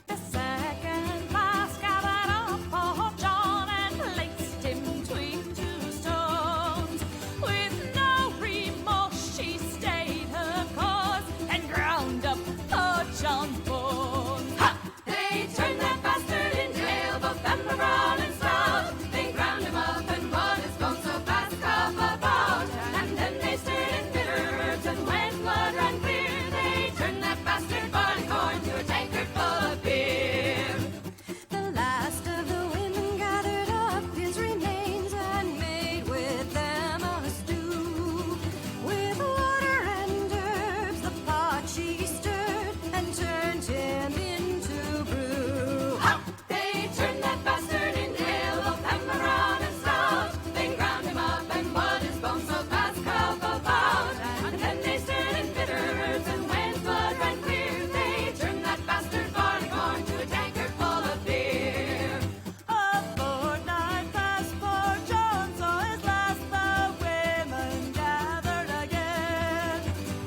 The second class gathered up for John and placed him between two stones. With no remorse, she stayed her cause and ground up poor John's bones. Ha! They turned that bastard in jail, both Pepper Brown and Stout. They ground him up and would his bones so fast cup about. And then they stirred in bitter herbs, and when blood ran clear, they turned that bastard Barleycorn to a tankard full of beer. The last of the women gathered up his remains and made with them a stew. With water and herbs the pot she stirred and turned him into brew. Ha! They turned that bastard in jail, both Pepper Brown and Stout. They ground him up and would his bones so fast cup about. And then they stirred in bitter herbs, and when blood ran clear, they turned that bastard Barleycorn to a tankard full of beer. A fortnight passed for John saw his last, the women gathered again.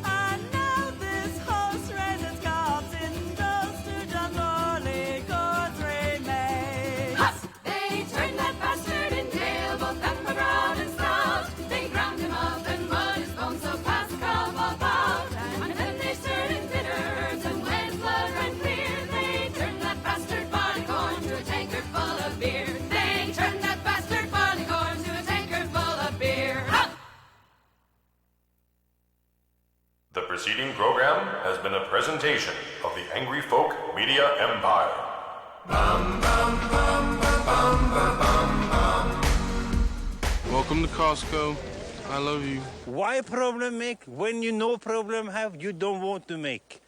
And now this host raises cups in toast to John Barleycorn's remains. They turned that bastard in jail, both Pepper Brown and Stout. They ground him up and would his bones so fast cup about. And then they stirred in bitter herbs, and when blood ran clear, they turned that bastard Barleycorn to a tankard full of beer. They turned that bastard Barleycorn to a tankard full of beer. Ha! The preceding program has been a presentation of the Angry Folk Media Empire. Welcome to Costco. I love you. Why problem make when you no problem have you don't want to make?